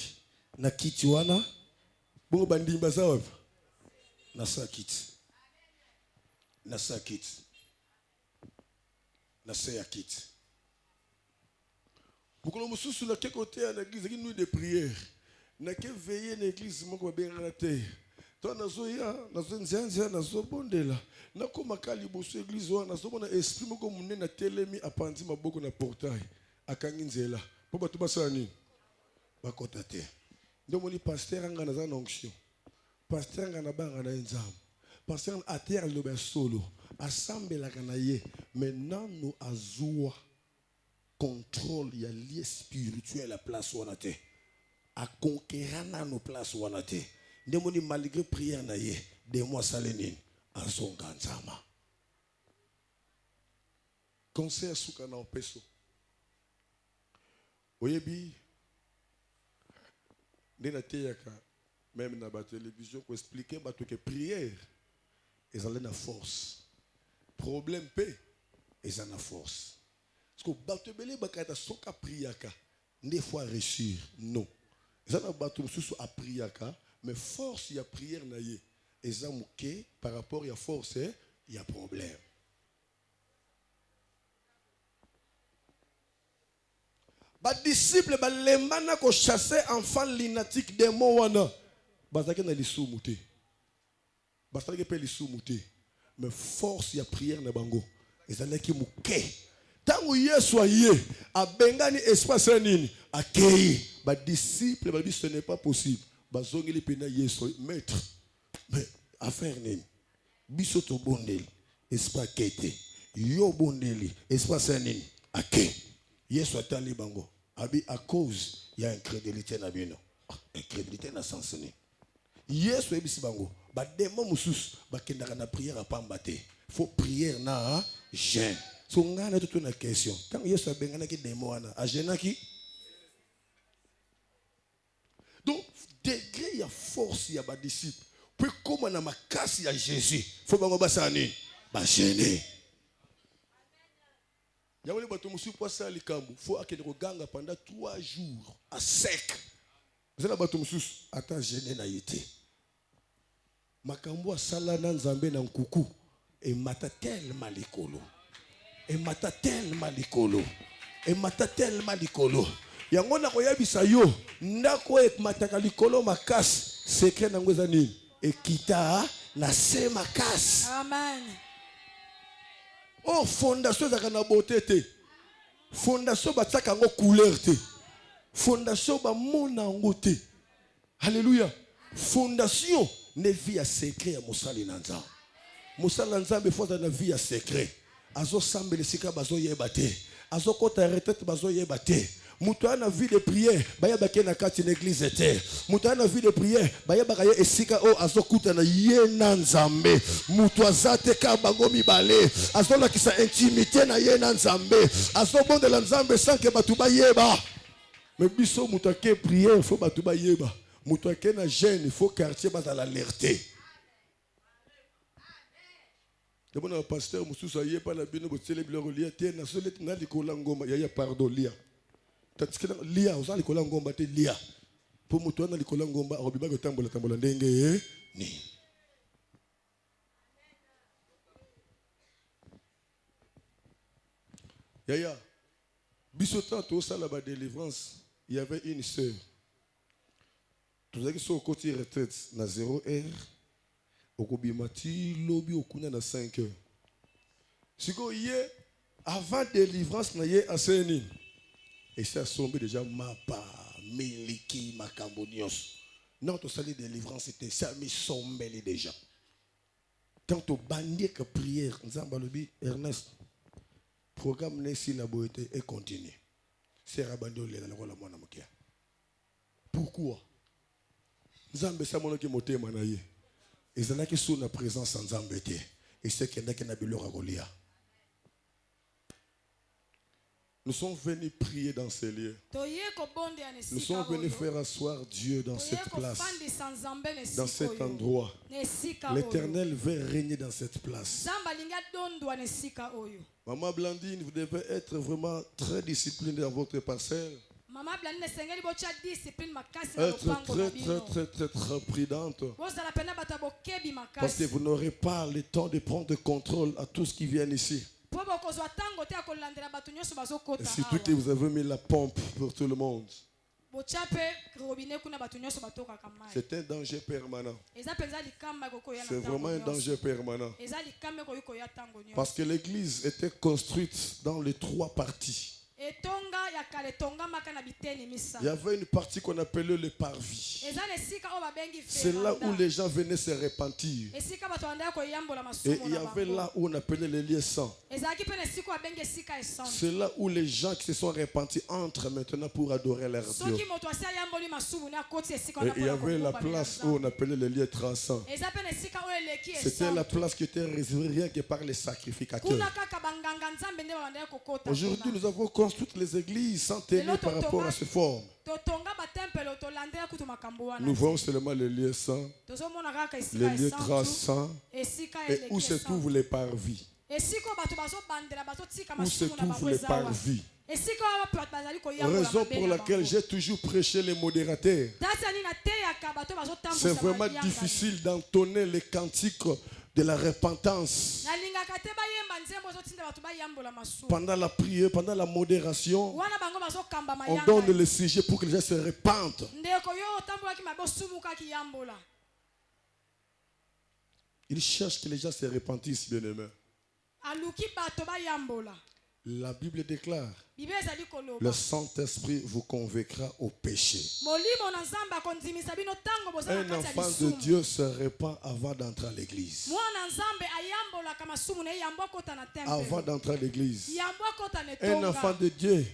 na kiti wana. Bongo bandimba sawa. Na sa kiti. Na sa kiti. Na sa ya kiti. Beaucoup de gens sont là qui côté à l'église, qui nous de prière, n'a que veiller l'église, mon bien à la terre. Toi, nazoya, nazonzia, nazobondela. Na koma kali bosso église wa, nazobona esprit moko munene na telemi apandi maboko na portail. Akanginzela. Po batu basani. Bakota te. Donc mon pasteur anga na onction. Pasteur anga na banga na nzam. Pasteur a terre le ben solo. Assemble la kanaye. Maintenant nous azua. Contrôle, il y a lié spirituel à place où on a été. À conquérir nos places où on a été. Demoni malgré prière na ye, de moi salénin, en son ganzama. Conseil soukana en peso. Oyebi, nena teyaka, même na ba télévision, pour expliquer que prière, ils ont la force. Problème paix, ils ont la force. Parce que batebele bakata soka priaka, ne fois réussir, non. Ils ont battu sous a priaka, Mais force, il y a prière naïe. Et ça, par rapport à la force, il y a problème. Les disciples, les manas qui chassaient enfants lunatique des mots, bazaki na lisu muté. Bazaki pe lisu muté. Mais force, il y a prière na bango. Ils allaient qui mouké. Tant Yesu aye, a bengani espace nini, akei. Les disciples, ils disent ce n'est pas possible. Bazongi li pena Yesu, maître. Mais affaire nini. Bisoto bondeli, espace kete. Yo bondeli, espace nini, akei. Yesu atali bango. Abi à cause il y a incrédulité na bino. Incrédulité na sens ni. Yesu ebisi bango. Ba démon mususu ba kendaka na prière à pambate. Faut prière na jeûne. So ngana tout une question. Quand Yesu abengana ki démon wana, a jeûna ki. Donc degré il y a force il y a ba disciple. Puis comme na makasi ya Jésus, faut bango basani ba jeûner. Il y a des gens qui faut ganga pendant 3 jours à sec. Vous avez des gens qui attendent gêner na yete. Makambo asala na nzambe na nkuku et mata tellement likolo. Et mata tellement likolo. Et mata tellement likolo. Yango na koyebisa yo ndako e mataka likolo makasi secret na ngweza nini? Ekita na se makasi. Amen. Oh, fondation za kana beauté te. Fondation bataka ngo couleur te. Fondation ba mona ngo te. Alléluia. Fondation ne vie à secret ya mosali na nzambe. Mosali nzambe foza na vie à secret. Azo sambele sika bazo yeba te. Azo kota retraite bazo yeba te. Mutu ana vie de prière, baya bake na kati l'église te. Mutu ana vie de prière, baya baka ye esika o azokuta na ye na nzambe. Mutu azate ka bango mibale, azola kisa intimité na ye na nzambe. Azobonde la nzambe sans que batu ba yeba. Mais biso mutu ake prière, faut batu ba yeba. Mutu ake na jeûne, il faut quartier bas l'alerter. D'abord le pasteur mususu aye pa la bino botele biloko lia te na solet na likola ngoma ya pardon lia. Tatsikela lia uzali kola ngomba te lia po mutu ana likola ngomba obiba ko tambola ndenge ni. Yaya bisotant to sala ba délivrance, il y avait une sœur. Tous qui sont au côté retraite na 0 heure okobimati lobi okuna na 5 heures. Siko ye avant délivrance na ye aseni. Et ça sombe déjà mapa, miliki, makambonios. Notre salut de délivrance c'était ça, mais sombeli déjà. Tant au bandier que prière, Nzambalobi, Ernest, programme Nessi la beauté et continue. C'est rabando le dans la mona mokia. Pourquoi? Nzambe sa mono ki moté manaye. Et ça n'a que sous la présence en Zambété. Et c'est qu'il y a qui n'a pas le ragolia. Nous sommes venus prier dans ces lieux. Nous sommes venus faire asseoir Dieu dans cette place, dans cet endroit. L'Éternel veut régner dans cette place. Maman Blandine, vous devez être vraiment très disciplinée dans votre parcelle. Être très prudente. Parce que vous n'aurez pas le temps de prendre contrôle à tout ce qui vient ici. Surtout que vous avez mis la pompe pour tout le monde. C'est un danger permanent. C'est vraiment un danger permanent. Parce que l'église était construite dans les 3 parties. Il y avait une partie qu'on appelait le parvis. C'est là où les gens venaient se repentir. Et il y avait là où on appelait les lieux saints. C'est là où les gens qui se sont repentis entrent maintenant pour adorer leur Dieu. Et il y avait la place où on appelait les lieux transcendants. C'était la place qui était réservée rien que par les sacrificateurs. Aujourd'hui, nous avons construit toutes les églises sans tenir par rapport à ces formes. Nous voyons seulement les lieux saints, les lieux transcendants, et où se trouvent les parvis. Où se trouvent les parvis. Raison pour laquelle j'ai toujours prêché les modérateurs. C'est vraiment difficile d'entonner les cantiques de la repentance. Pendant la prière, pendant la modération, on donne le sujet pour que les gens se repentent. Il cherche que les gens se repentissent, bien-aimés. La Bible déclare: le Saint-Esprit vous convaincra au péché. Un enfant de Dieu se repent avant d'entrer à l'église. Avant d'entrer à l'église. Un enfant de Dieu,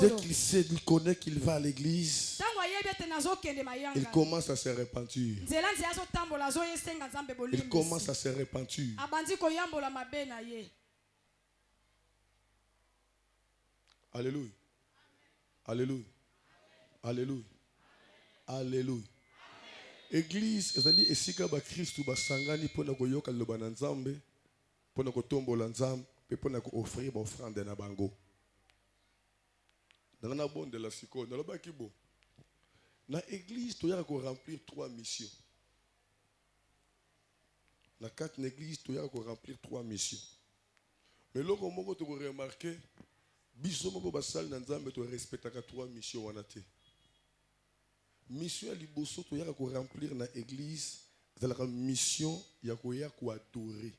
dès qu'il sait, il connaît qu'il va à l'église, il commence à se repentir. Il commence à se repentir. Alléluia. Alléluia. Alléluia. Alléluia. Église, c'est-à-dire esika ba Christ ba sangani pona ko yoka loba na Nzambe, pona ko tombola Nzambe, pe pona ko offrir ba offrande na bango. Dans la bonne de la siko, dans le bakibo. Na église, tu as ko remplir 3 missions. Na 4 églises, tu as ko remplir 3 missions. Mais là, comme vous avez remarqué, biso moko basal na Nzambe to respectaka 3 missions wana te. Mission ya liboso to yaka ko remplir na église, c'est la mission ya ko adorer,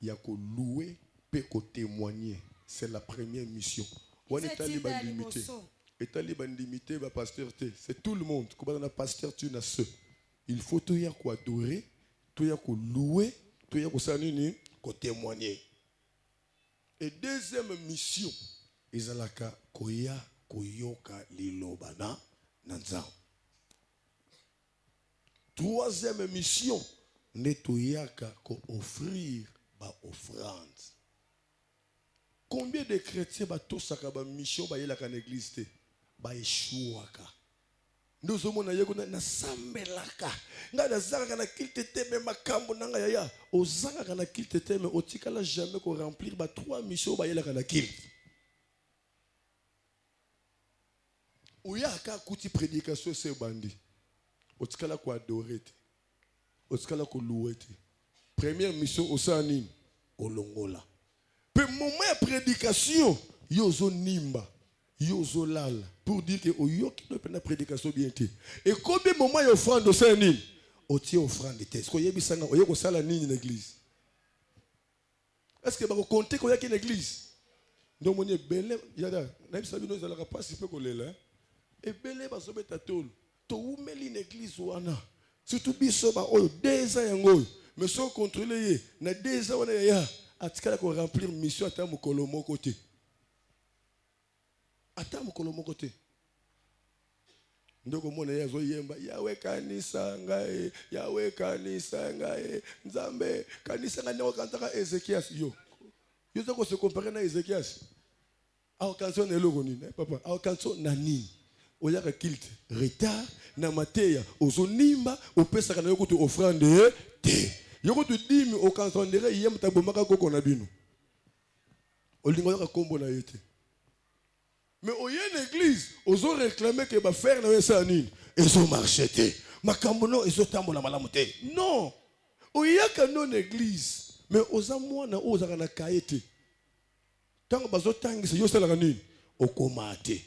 ya ko louer, pe ko témoigner. C'est la première mission. Wana taliban limité. Et taliban limité ba pasteur te, c'est tout le monde. Comme na pasteur tu na ce. Il faut to ya ko adorer, to ya ko louer, to ya ko sanini, ko témoigner. Et deuxième mission, ezalaka koya koyoka lilobana nanzao. Troisième mission, netoyaka ko offrir ba offrande. Combien de chrétiens ba tosaka ba mission ba yelaka na église te ba échouaka. Nous omona yeko na sambelaka. Nga na zanga na kilte te me makambo nanga yaya. Ozanga na kilte te me otikala jamais ko remplir ba 3 missions ba yelaka na kilte. Oyaka kuti prédication c'est bandi. Otikala ko adorer te. Otikala ko louer te. Première mission osani olongola. Pe moment ya prédication yozo nimba, yozo lala pour dire que oyoki no pena prédication bien te. Et combien moment ya offrande osani otie offrande te. Est-ce que yebisanga oyoko sala nini na église? Est-ce que ba ko compter ko yaki na église? Donc moni belé yada na bisabi no zala ka participer ko lela. Et belé ba sobeta tolo. To umeli na église wana. Surtout biso ba oyo 2 ans yango. Mais sans contrôler na 2 ans wana ya atikala ko remplir mission ata mokolo moko te. Ata mokolo moko te. Ndoko mona yazo yemba yawe kanisa ngai, yawe kanisa ngai, Nzambe kanisa ngai ne okantaka Ezekias yo. Yo zako se comparer na Ezekias. A canson eloko nini papa? A canson na nini? Oyaka kilte retard na mateya ozonimba opesaka na yoko to offrande te. Yoko to dimi o kansondere yem tabomaka koko na bino. Olingo yoka kombo na yete. Mais au yen église, ozo réclamer que ba faire na yesa nini? Ezo marcher te. Makambo no ezo tambola malamu te. Non. Oyaka non église, mais oza mwana ozaka na kaete. Tango bazo tangisa yo sala nini? Okomate.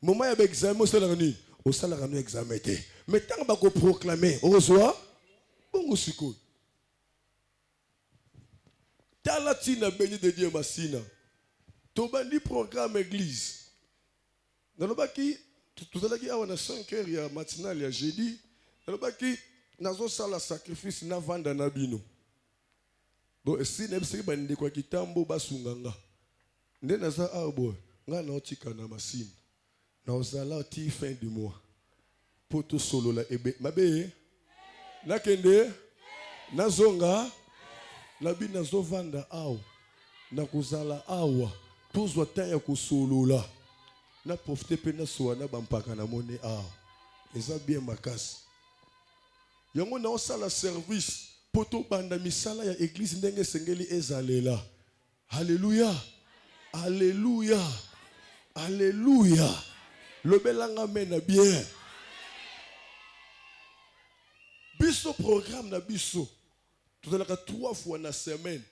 Moment ya examen osala nini? Osala no examen te. Mais tango ba ko proclamer, ozwa bongo sikoyo. Talatina béni de Dieu masina. Tobandi programme église. Nalobaki tuzalaki awa na 5h ya matinal ya jeudi. Nalobaki nazo sala sacrifice na vanda na bino. Donc si nebisi bandi kwa kitambo basunganga. Nde naza abo nga na otika na masina. Na ozala ti fin du mois. Poto solo la ebe mabe. Nakende nazonga la bi nazo vanda awa na kuzala awa tozwa taya kusolola na profiter pe na soa na bampaka na mone awa eza bien makasi yango na osala service poto banda misala ya église ndenge sengeli ezalela. Alléluia. Alléluia. Alléluia. Le belanga mena bien. Biso programme na biso. Tout à l'heure 3 fois na semaine.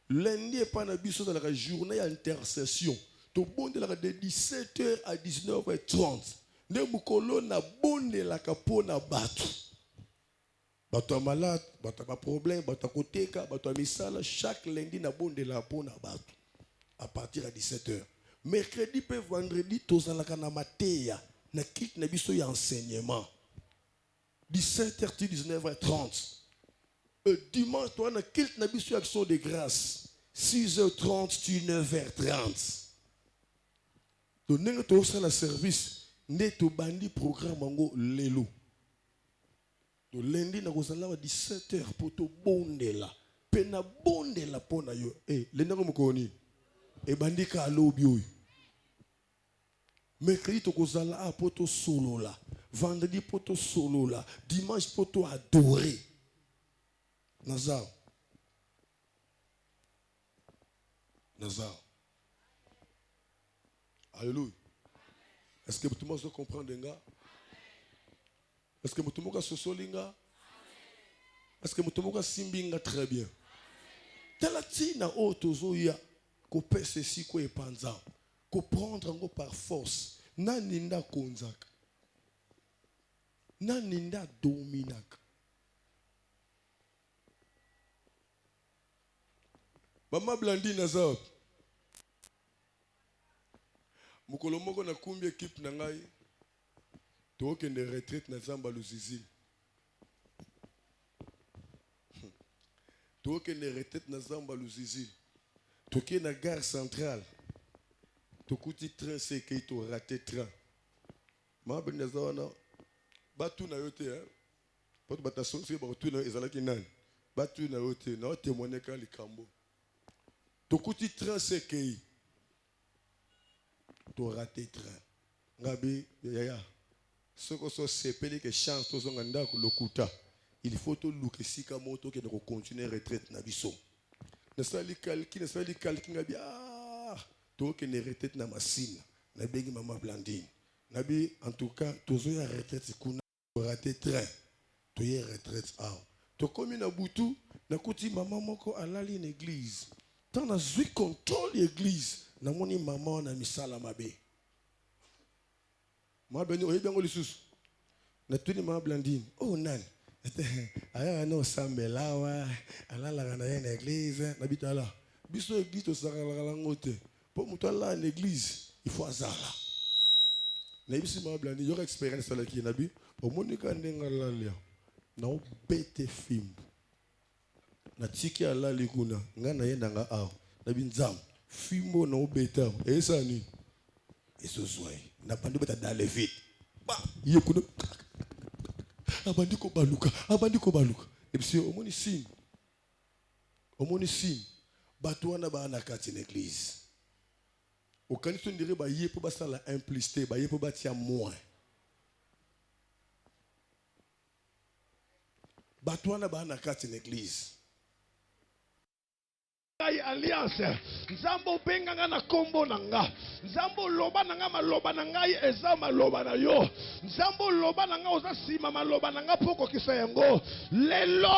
Lundi et pas na biso dans la journée d'intercession. To bonde la de 17h à 19h30. Ne mukolo na bonde la kapo na batu. Batu malade, batu pas problème, batu koteka, batu misala chaque lundi na bonde la po na batu. À partir à 17h. Mercredi et vendredi tozalaka na mateya na kit na biso ya enseignement. 17h 19h30. Dimanche toi na kit na biso action de grâce. 6h30 9h30. Donc nous avons un service neto bandi programme ngo lelo. Donc lundi na kozala 17h pour to bondela. Pena bondela pona yo. Lenda ko mukoni. Et bandi ka lobi oyo. Mercredi to kozala poto solo la. Vendredi poto solo la. Dimanche poto adorer. Nazar. Nazar. Alléluia. Est-ce que tout le monde comprend denga? Est-ce que tout le monde se solinga? Est-ce que tout le monde simbinga très bien? Talatina otozo ya ko pese si ko epanza. Ko prendre ngo par force. Naninda konzaka. Naninda dominaka. Mama Blandine Nazar. Mukolo moko na kumbi équipe na ngai. Tokende retraite na Zamba Luzizi. Tokende retraite na Zamba Luzizi. Toke na gare centrale. Tokuti train seke to raté train. Mama Blandine Nazar na batu na yote hein. Poto batason se batu na ezalaki nani. Batu na yote na témoigner ka likambo. Tokuti train seke to raté train. Ngabi yaya. Ce que so sepeli que chance to zonga ndako lokuta. Il faut to luke sika moto ke ko continuer retraite na biso. Na sali kalki ngabi to ke ne retraite na masina. Na bengi Mama Blandine. Nabi en tout cas tozo ya retraite kuna raté train. To ye retraite to komi na butu na kuti mama moko alali na église. Tant na zui contrôle l'église. Na moni maman na misala mabe. Ma beni oye bango lisusu. Na tuni Mama Blandine. Oh nani. Aya no sambelawa, alala na ye na église, na bitala. Biso église to sakala ngote. Po muto ala na église, il faut azala. Na bisi Mama Blandine yo expérience la ki na bi, o monika ndenga lalia. Na o bete fimbu. Na tiki ala likuna, nga na ye nga aw. Na binzam. Fimbo na obeta esa ni eso swai na pandi beta dale vite ba ye kuno abandi ko baluka et puis omoni sin bato wana ba na kati na église okanisi ndire ba ye po basala implicité ba ye po batia moins bato wana ba na kati na église alliance nzambo benganga na kombo nanga nzambo loba nanga maloba nangai eza maloba na yo nzambo loba nanga oza sima maloba nanga poko kisa yango lelo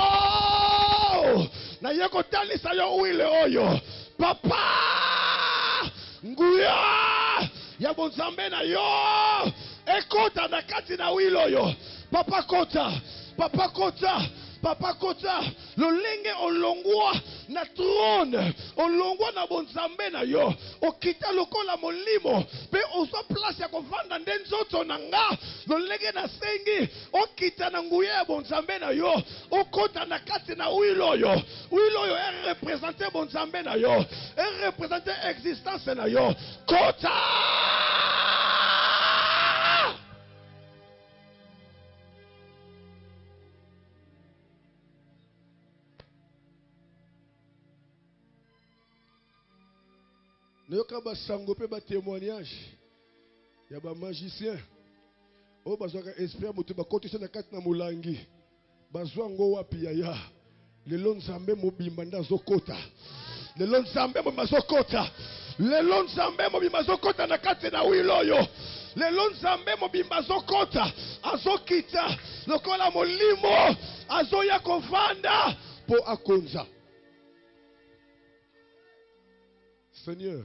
na yeko talisa yo wile oyo papa nguya ya bonzambe na yo ekota na kati na wile oyo papa kota lolenge olongwa na trône olongwa na bonzambe na yo okita lokola molimo pe ozo place ya kovanda nde nzoto na nga lolenge na sengi okita na nguya ya bonzambe na yo okota na kati na wilo oyo représente bonzambe na yo représente existence na yo kota Neyoka ba sango pe ba témoignage ya ba magicien o bazwaka esprit mutu ba kotisa na kati na mulangi bazwa ngo wapi ya lelo nzambe mobimba nda zokota lelo nzambe mobimba zokota lelo nzambe mobimba azokota na kati na wilo oyo. Lelo nzambe mobimba azokota azokita lokola molimo azoya kovanda po akonza. Seigneur,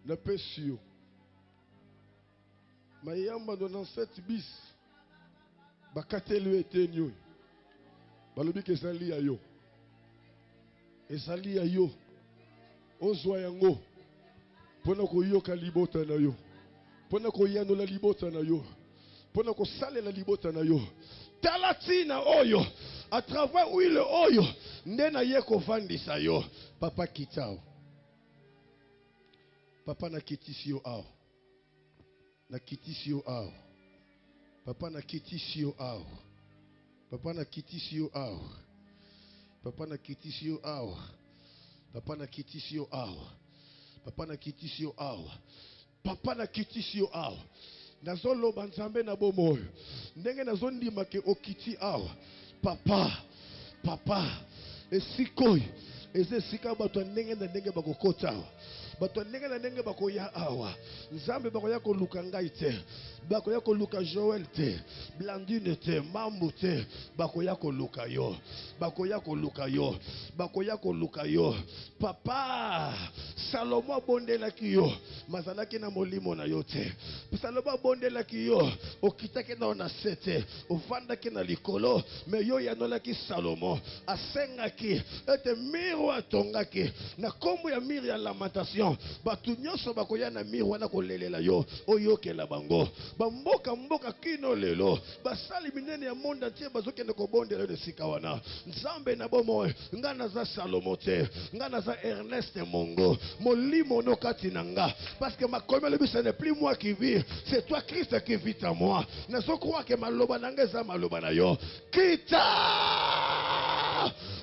napesi yo mayamba 97 bis bakateli eteni oyo balobi ke ezali ya yo, ezali ya yo, ozwa yango mpona koyoka libota na yo, mpona koyanola libota na yo, mpona kosalela libota na yo. Tala tina oyo à travers huile oyo nde na ye kovandisa yo. Papa kitao, papa nakitisi yo awa, nakitisi yo awa, papa nakitisi yo awa, papa nakitisi yo awa, papa nakitisi yo awa, papa nakitisi yo awa, papa nakitisi yo awa, papa nakitisi yo awa. Nazoloba nzambe na bomoyo ndenge nazondima ke okiti awa. Papa, papa, esikoy eze sika bato ndenge na ndenge bakokota awa, bato ndenge na ndenge bakoya awa. Nzambe bakoya koluka ngai te, bakoya koluka Joel te, Blandine te, Mambu te, bakoya koluka yo, bakoya koluka yo, bakoya koluka yo. Papa, Salomo bondelaki yo, mazalaki na molimo na yo te. Salomo bondelaki yo, okitaki na ona sete, ovandaki na likolo, me yo yanolaki Salomo, asengaki ete miro atongaki na kombo ya miro ya lamentation. Batu nyonso bakoya na miro wana kolelela yo, oyokela bango. Bamboka mboka kino lelo, basali minene ya monde entier bazokende kobondela de sika wana. Nzambe na bomo, ngana za Salomo te, ngana za Ernest Mongo, molimo no kati nanga. Parce que ma commune ce n'est plus moi qui vis, c'est toi Christ qui vit en moi. Ne so crois que maloba nanga za maloba na yo. Kita!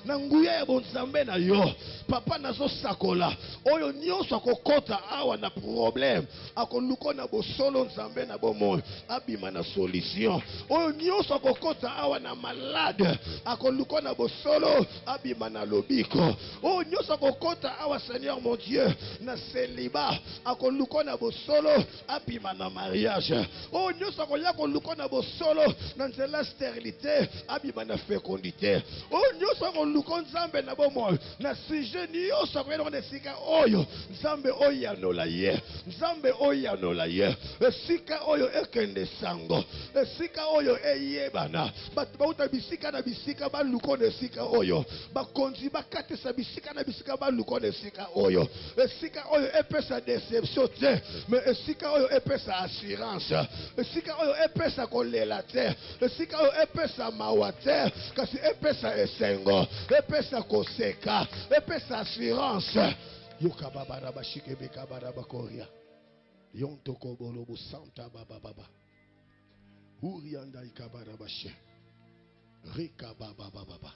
Nanguye ya bonzambe na yo. Papa nazo sakola. Oyo nyonso akokota awa na problème. Akoluko na bosolo nzambe na bomo. Abima na solution. Oyo nyonso akokota awa na malade. Akoluko na bosolo. Abima na lobiko. Oyo nyonso akokota awa Seigneur mon Dieu. Na célibat. Akoluko na bosolo. Abima na mariage. Oyo nyonso akoya koluko na bosolo. Na nzela stérilité. Abima na fécondité. Oyo nyonso akoluko nzambe na bomo. Na sujet nyonso akoya na sika oyo. Nzambe oyo yanola ye. Nzambe oyo yanola ye. Esika oyo ekende sango. Esika oyo eyebana. Batu bauta bisika na bisika baluko na esika oyo. Bakonzi bakatisa bisika na bisika baluko na esika oyo. Esika oyo epesa déception te. Mais esika oyo epesa assurance. Esika oyo epesa kolela te. Esika oyo epesa mawa te. Kasi epesa esengo. Epesa koseka. Epesa assurance. Yoka baba raba shike beka baraba koria. Yonto kobolo bu santa baba baba. Urianda ikabara bashe. Rika baba baba.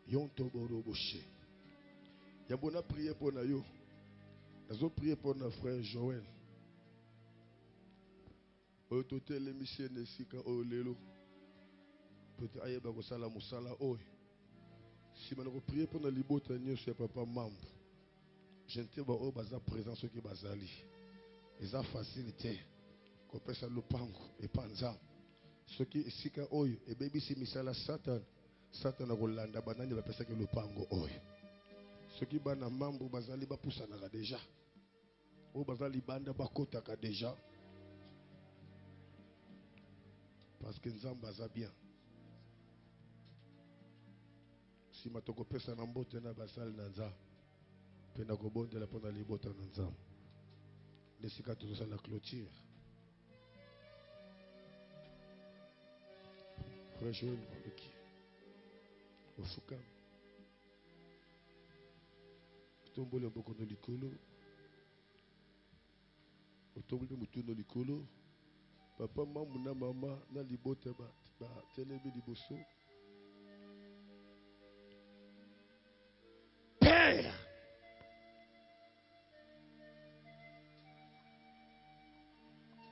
Yonto bolo bushe. Yabona prier pour na yo. Nazo prier pour notre frère Joël. Otote l'émission de Sika Olelo. Peut-être aïe bako sala musala oy. Si on prier pour notre libota nyo sur papa membre. Je ne sais pas où baza présent ce qui bazali. Ils ont facilité. Qu'on peut ça le pango et panza. Ce qui est Sika oy et baby si misala Satan. Satan a rolanda banani va penser que le pango oy. Ce qui bana membre bazali ba poussana déjà. O bazali banda bakota ka déjà. Parce que Nzamba baza bien. Si matoko pesa na mbote na basali na nza. Pena ko bondela pona libota na nza. Nesika tozo la clôture. Frère Joël Mbeki. Ofuka. Tombole mboko no likolo. Otombole mutu no likolo. Papa mamu na mama na libota ba telemi liboso. Père.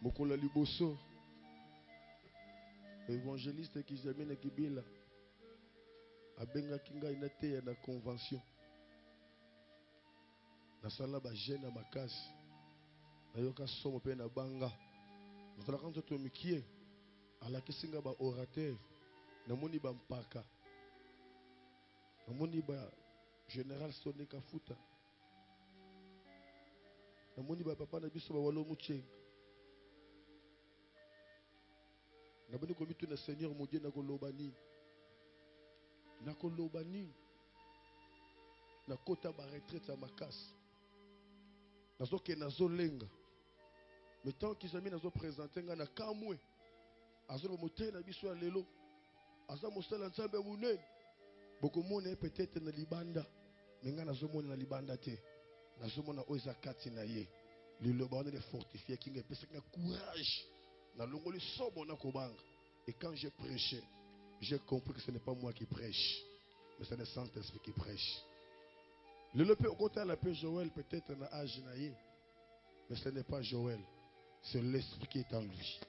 Mokola liboso. Évangéliste qui jamais na kibila. Abenga kinga ina te na convention. nasala ba jeune na makasi nayoka somo pe na banga nazala kanzo to mikie alakisinga ba orateur namoni ba mpaka namoni ba général Sonika Futa namoni ba papa na biso ba walo muchenga naboni ko mitu na Seigneur mon Dieu nakoloba nini nakota ba retraite ya makasi nazoke nazolenga mais tant qu'ils ont mis nazo présenter nga na kamwe azo moté na biso ya lelo aza mosala nzambe munene bokomona peut-être na libanda mais nga nazomona na libanda te nazomona oza kati na ye liloba on est fortifié kinga pesa na courage na longoli sobo na kobanga et quand j'ai prêché j'ai compris que ce n'est pas moi qui prêche mais c'est le Saint-Esprit qui prêche. Le peut au côté la paix Joël peut-être na âge na ye mais ce n'est pas Joël, c'est l'esprit qui est en lui.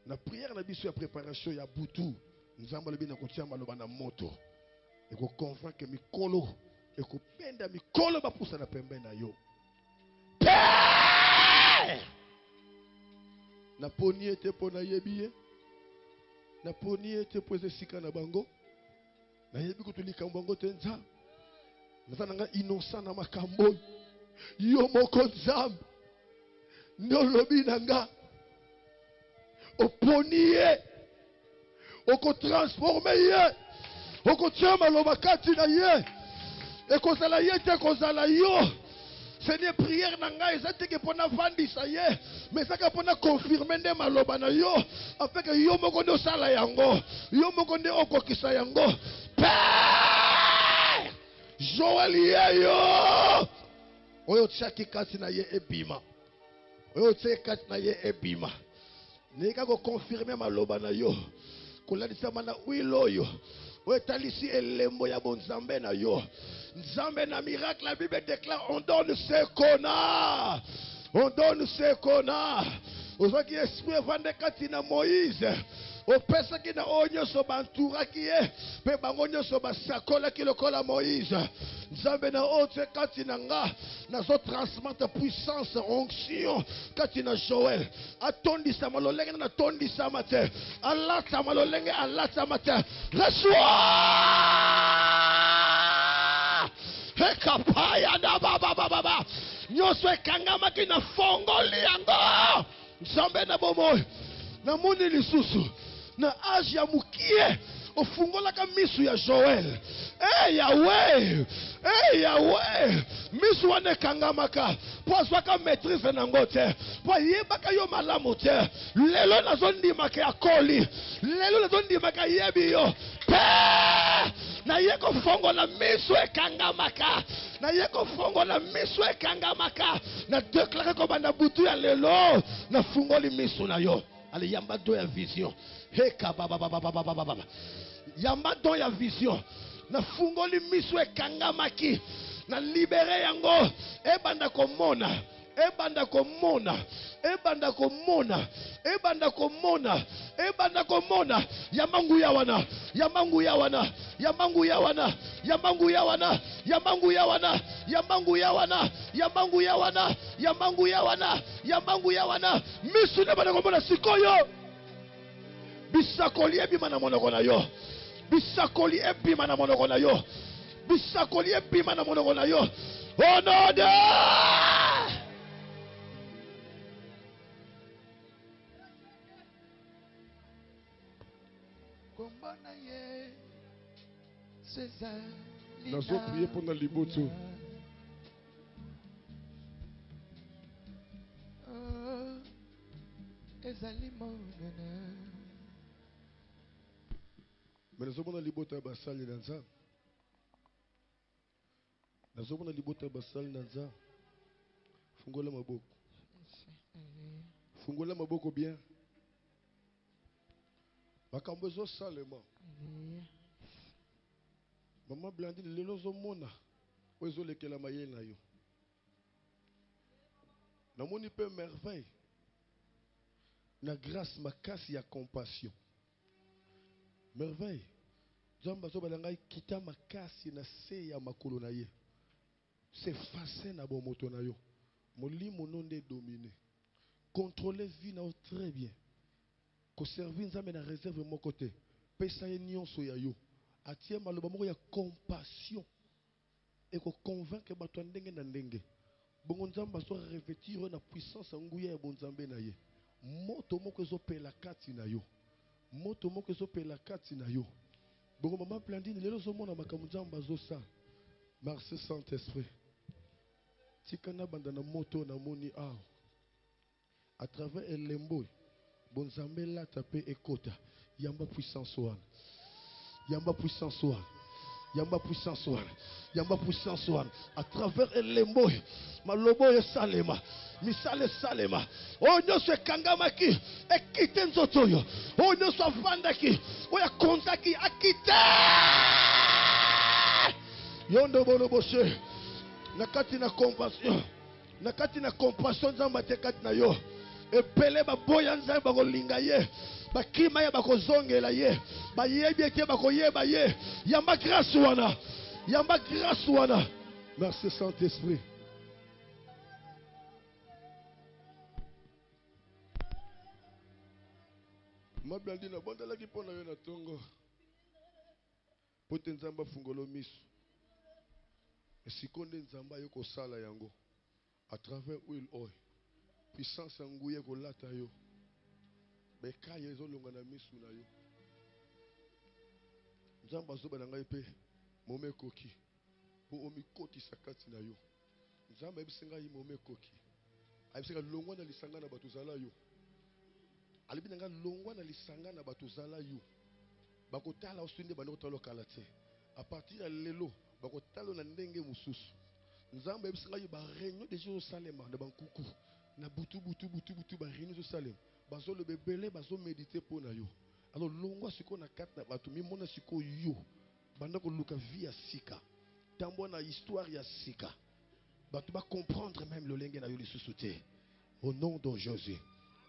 La prière na biso ya préparation ya butu nzamba lebi na kotia maloba na moto et ko convaincre mikolo et ko penda mikolo ba pousa na pembe na yo. Na poni ete pona yebiye na poni ete poze sika na bango na yebi ko tulika bango tenza nazana innocent na makambo yo moko nzambe nolobi nanga oponie oko transformer ye oko tiama loba kati na ye ekozala ye te kozala yo. Seigneur, prière nanga ezate ke pona vandisa ye mais saka pona confirmer nde maloba na yo afin que yo moko nde osala yango yo moko nde okokisa yango. Père Joël yeyo oyo tiaki kati na ye ebima oyo tiaki kati na ye ebima neka ko confirmer maloba na yo kolalisa mana wilo oyo oyo talisi elembo ya bonzambe na yo nzambe na miracle. La Bible déclare on donne ce qu'on a, on donne ce qu'on a. Ozaki esprit vande kati na Moïse opesa ki na onyo so bantura ki ye pe bango nyoso basakola ki lokola Moïse nzambe na ote kati na nga nazo transmettre puissance onction kati na Joël atondisa malolenge na tondisa mate alata malolenge alata mate reçois Hekapaya da baba nyoso ekangama ki na fongoli yango nzambe na bomoy na moni lisusu na âge ya mukie ofungolaka misu ya Joël. Yahweh misu wana ekangamaka po azwaka maîtrise nango te po ayebaka yo malamu te lelo nazondimaka ya koli lelo nazondimaka yebi yo na ye kofongola misu ekangamaka na ye kofongola misu ekangamaka na déclare kobanda butu ya lelo na fungoli misu na yo. Allez, yamba do ya vision. Heka baba yamba do ya vision. Na fungoli misu ekangamaki. Na libere yango. Ebanda komona. Ebanda komona. Ebanda komona. Ebanda komona. Ebanda komona. Yamangu yawana. Yamangu yawana. Yamangu yawana. Yamangu yawana. Yamangu yawana. Yamangu yawana. Yamangu yawana. Yamangu yawana. Yamangu yawana. Misu ne bana komona sikoyo. Bisakoli ebima na monoko na yo. Bisakoli ebima na monoko na yo. Bisakoli ebima na monoko na yo. Oh non de Nous avons prié pendant Liboto. Mais nous avons Liboto Basali Nanza. Nous avons Liboto Basali Nanza. Fungola Maboko. Fungola Maboko bien. Bakambozo Salema. Maman Blandine, les lozo mona. Ozo lekela mayel na yo. Na moni pe merveille. Na grâce makasi ya compassion. Merveille. Jamba so balangai kita makasi na se ya makolo na ye. c'est facile na bon moto na yo. Molimo non de dominer. Contrôler vie na très bien. Ko servir nzambe na réserve mon côté. Pesa ye nyonso ya yo. Atie maloba moko ya compassion. Et ko convaincre bato ndenge na ndenge. Bongo nzambe so revêtir na puissance nguya ya bonzambe na ye. Moto moko ezopela kati na yo. Moto moko ezopela kati na yo. Bongo mama Blandine lelo zo mona makambo nzambe azosa. Merci Saint-Esprit. Tikana banda na moto na moni aw. À travers elembo bonzambe la tapé ekota. Yamba puissance one. Yamba puissance one. Yamba puissance one. Yamba puissance one. À travers elembo malobo ya salema. Misale salema. Onyo se kangamaki ekite nzotoyo. Onyo so vandaki. Oya kontaki akite. Yondo bono boshe. Nakati na compassion. Nakati na compassion nzamba te kati na yo. Epele baboya nzamba bakolinga ye. Bakima ye bakozongela ye. Bayebi ete bakoyeba ye. Yamba grâce wana. Yamba grâce wana. Merci Saint-Esprit. Ma Blandine bondela ki pona yo na tongo. Pote nzamba fungolo misu. Esikonde nzamba yo ko sala yango. À travers oil oil. Puissance nguye ko lata yo. Beka yezo longa na misu na yo. Nzamba zoba na ngai pe mome koki. Po omikoti sakati na yo. Nzamba ebisenga yi mome koki. Abisenga longwa na lisanga na bato zala yo. Alibi nanga longwa na lisanga na bato zala yo. Bakotala osinde bando tolo kalate. À partir de lelo bakotalo na ndenge mususu. Nzamba ebisenga yi ba réunion de Jésus Salema na bankuku. Na butu ba réunion de Salem. Bazo le bebele bazo méditer pour na yo. Alors longwa siko na kat na bato mi mona siko yo. Banda ko luka vie ya sika. Tambo na histoire ya sika. Bato ba comprendre même le lenge na yo lisusu te. Au nom de Jésus.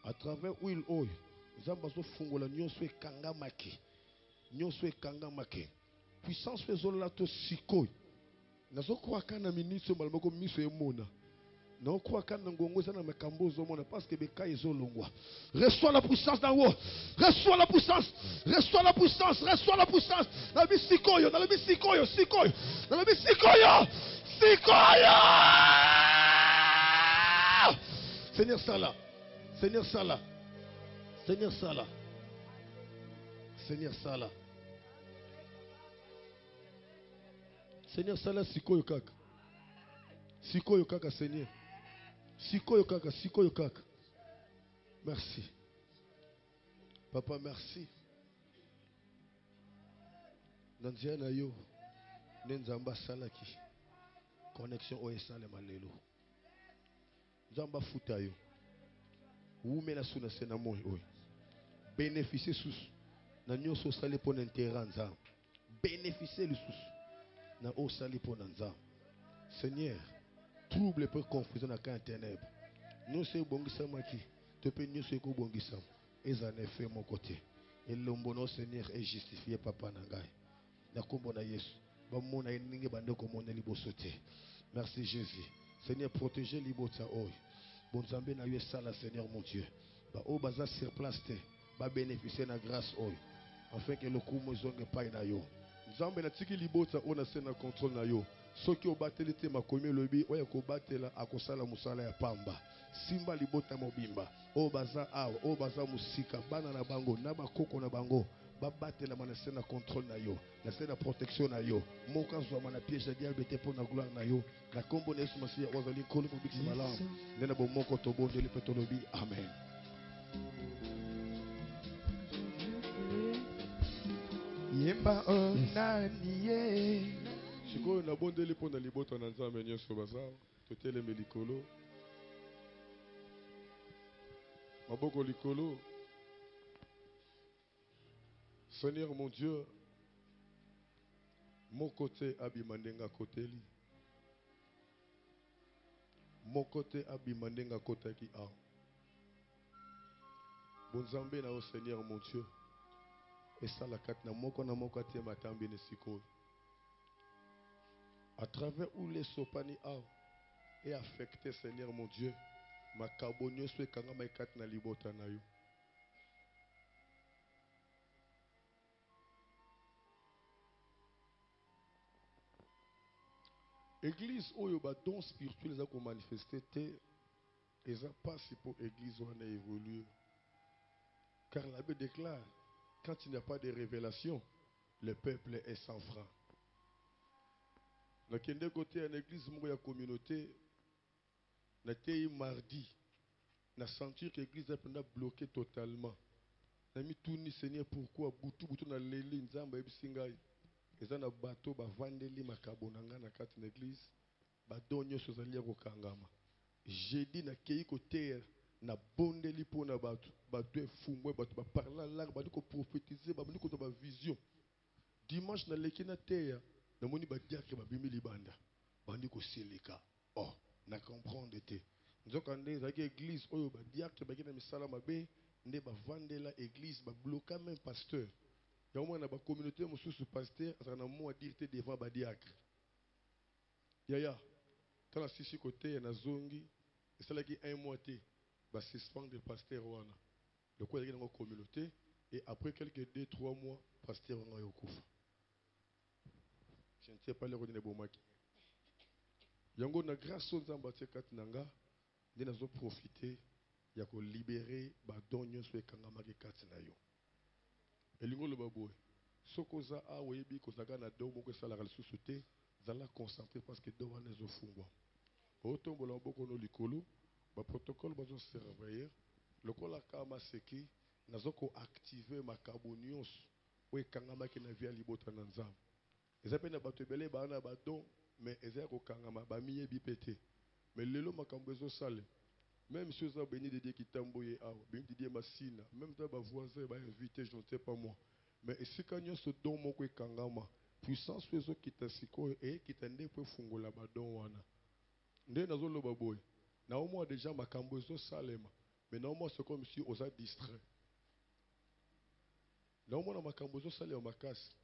À travers Will Oil, nzamba zo fungola nyonso ekangamaki. Nyonso ekangamaki. Puissance fezola to sikoy. Nazo kwa kana ministre malmoko miso emona. Non quoi quand ngongo ça na makambo zo mona parce que beka ezolongwa. Reçois la puissance d'en haut. Reçois la puissance. Reçois la puissance. Reçois la puissance. Na bi sikoyo, na bi sikoyo, sikoyo. Na bi sikoyo. Sikoyo. Seigneur Sala. Seigneur Sala. Seigneur Sala. Seigneur Sala. Seigneur Sala sikoyo kaka. Sikoyo kaka Seigneur. Sikoyo kaka, sikoyo kaka. Merci. Papa, merci. Nanzia na yo. Nenzamba salaki. Connexion OSL malelo. Nzamba futa yo. Oume na suna sena moi oi. Bénéficier sous. Na nyoso sale pour n'intérêt nzamba. Bénéficier le sous. Na o sale pour nzamba. Seigneur, trouble peu confusion na kan ténèbres. Nous c'est bongisa maki. Te pe nous c'est ko bongisa. Et en effet mon côté. Et l'ombono Seigneur est justifié papa nangai. Na kombo na Yesu. Ba mona ninge bande ko mona libosote. Merci Jésus. Seigneur protégez libota oi. Bonzambe na yo sala Seigneur mon Dieu. Ba o baza sur place te. Ba bénéficier na grâce oi. Afin que le coup mo zonge pa na yo. Nzambe na tiki libota ona sena contrôle na yo. Soki obateli te makomi lobi oya kobatela akosala musala ya pamba. Simba libota mobimba. O baza awa, o baza musika bana na bango na bakoko na bango. Babatela mana sena contrôle na yo. Na sena protection na yo. Moka zwa mana piège de diable te pour na gloire na yo. Na kombo na Yesu Masiya ozali kolo mo biksi malam. Nena bo moko to bondo li petolobi. Amen. Yemba onaniye. Sikoyo na bondeli pona libota na nzambe nyonso baza toteleme likolo maboko likolo. Seigneur mon Dieu, mon côté abimandenga koteli, mon côté abimandenga kotaki a bonzambe na o Seigneur mon Dieu, et ça la kat na moko te matambi ne sikoyo. À travers où les sopani a et affecté, Seigneur mon Dieu, ma carbonio soit kanga ma kat na libota na yo. Église oyo ba don spirituel za ko manifester te eza pas si pour église on a évolué. Car la Bible déclare quand il n'y a pas de révélation, le peuple est sans frein. Donc, il y a côté une église, une communauté, on mardi, on a senti que l'église est bloquée totalement. On a mis tout le Seigneur, pourquoi Boutou, on a lélé, Nzamba, Ebisingay. Et ça, on a bateau, on a vendu les macabonanga dans l'église, on a donné aux alliés au Kangama. J'ai dit, on a kéi côté, on a bondé les pour na bateau, bateau fumé, bateau, on a parlé là, bateau prophétiser, bateau on a vision. Dimanche, on a l'équipe na terre. Na moni ba diakre ba bimi libanda bandi ko seleka oh na comprendre te nzokande za église oyo ba diakre ba kina misala mabe nde ba vandela église ba bloquer même pasteur ya mo na ba communauté mosusu pasteur azana mo dire te devant ba diakre ya tala sisi côté na zongi esala ki un mois te ba suspendre pasteur wana le quoi dans communauté et après quelques 2-3 mois pasteur wana yokufa. Je ne sais pas le rôle de Bomaki. Yango na grâce aux ambassades katinanga, nous avons profité, ya ko libérer ba donyo so ekangama ke katina yo. Elingo le baboy. Sokoza a webi kozaga na do moko sala ral susute, zala concentrer parce que do wana zo fungwa. Otombo la boko no likolo, ba protocole bazo surveiller, lokola kama seki, nazo ko activer ma carbonios o ekangama ke na via libota na nzambe. Ils appellent les belé bana badon mais ils ont kangama ba miye bipete mais lelo makambezo sale même si ça béni de Dieu qui tamboye a béni de Dieu masina même dans ba voisin ba invité je ne sais pas moi mais si kanyo se don moko kangama puissance wezo kitasiko et kitande pe fungola badon wana ndé nazo loba boy na au moins déjà makambezo salema mais na au moins c'est comme si on a distrait na au moins makambezo salema makasi.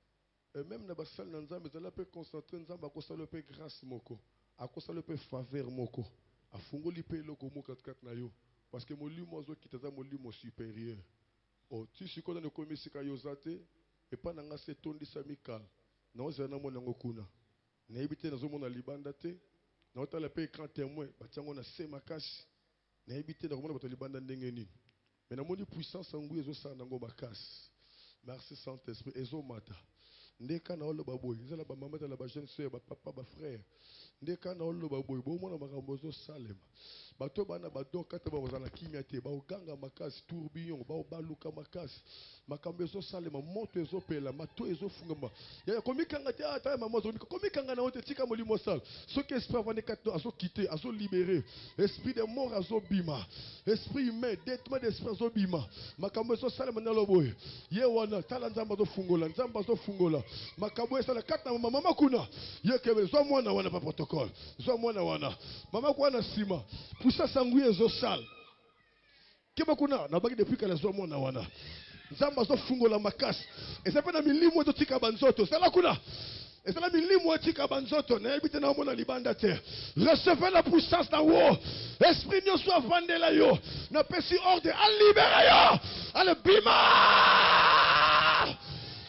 Et même dans la salle, nous allons concentrer, nous allons concentrer grâce moko, à concentrer faveur moko, à fungoli pe loko moko kat na yo, parce que mon limo zo kitaza mon limo supérieur. Oh, tu sais qu'on a le commissaire kayozate, et pas nanga se tondi samikal, na ozana mo nango kuna, na ebité na zo mona libanda te, na otala pe écran témoin, batiango na se makasi, na ebité na komona bato libanda ndenge nini, mais na moni puissance ngou ezo sa nango makasi. Merci Saint-Esprit, ezo mata. Ndeka na olo baboy, ezala ba maman la ba jeune sœur, ba papa, ba frère. Ndeka na olo baboy, bo mona makambo zo salema. Bato bana ba do kata ba ozana kimia te, ba oganga makasi tourbillon, ba obaluka makasi. Makambo zo salema, moto ezo pela, mato ezo fungama. Ya komikanga te ata maman zo komikanga na ote tika molimo sal. Ce que esprit avant de kato azo quitter, azo libérer. Esprit de mort azo bima. Esprit humain, détruit d'esprit azo bima. Makambo zo salema na loboy. Ye wana tala nzamba zo fungola, nzamba zo fungola. Makabo esala kata mama kuna yekebe zo mwana wana pa protocole zo mwana wana mama kuna sima pusa sanguye zo sal keba kuna na baki depuis kala zo mwana wana nzamba zo fungola makasi esape na milimo to tika banzoto sala kuna esala milimo tika banzoto na ebite na mona libanda te recevez la puissance na wo esprit nyo soit vandela yo na pesi ordre à libérer yo ale bima.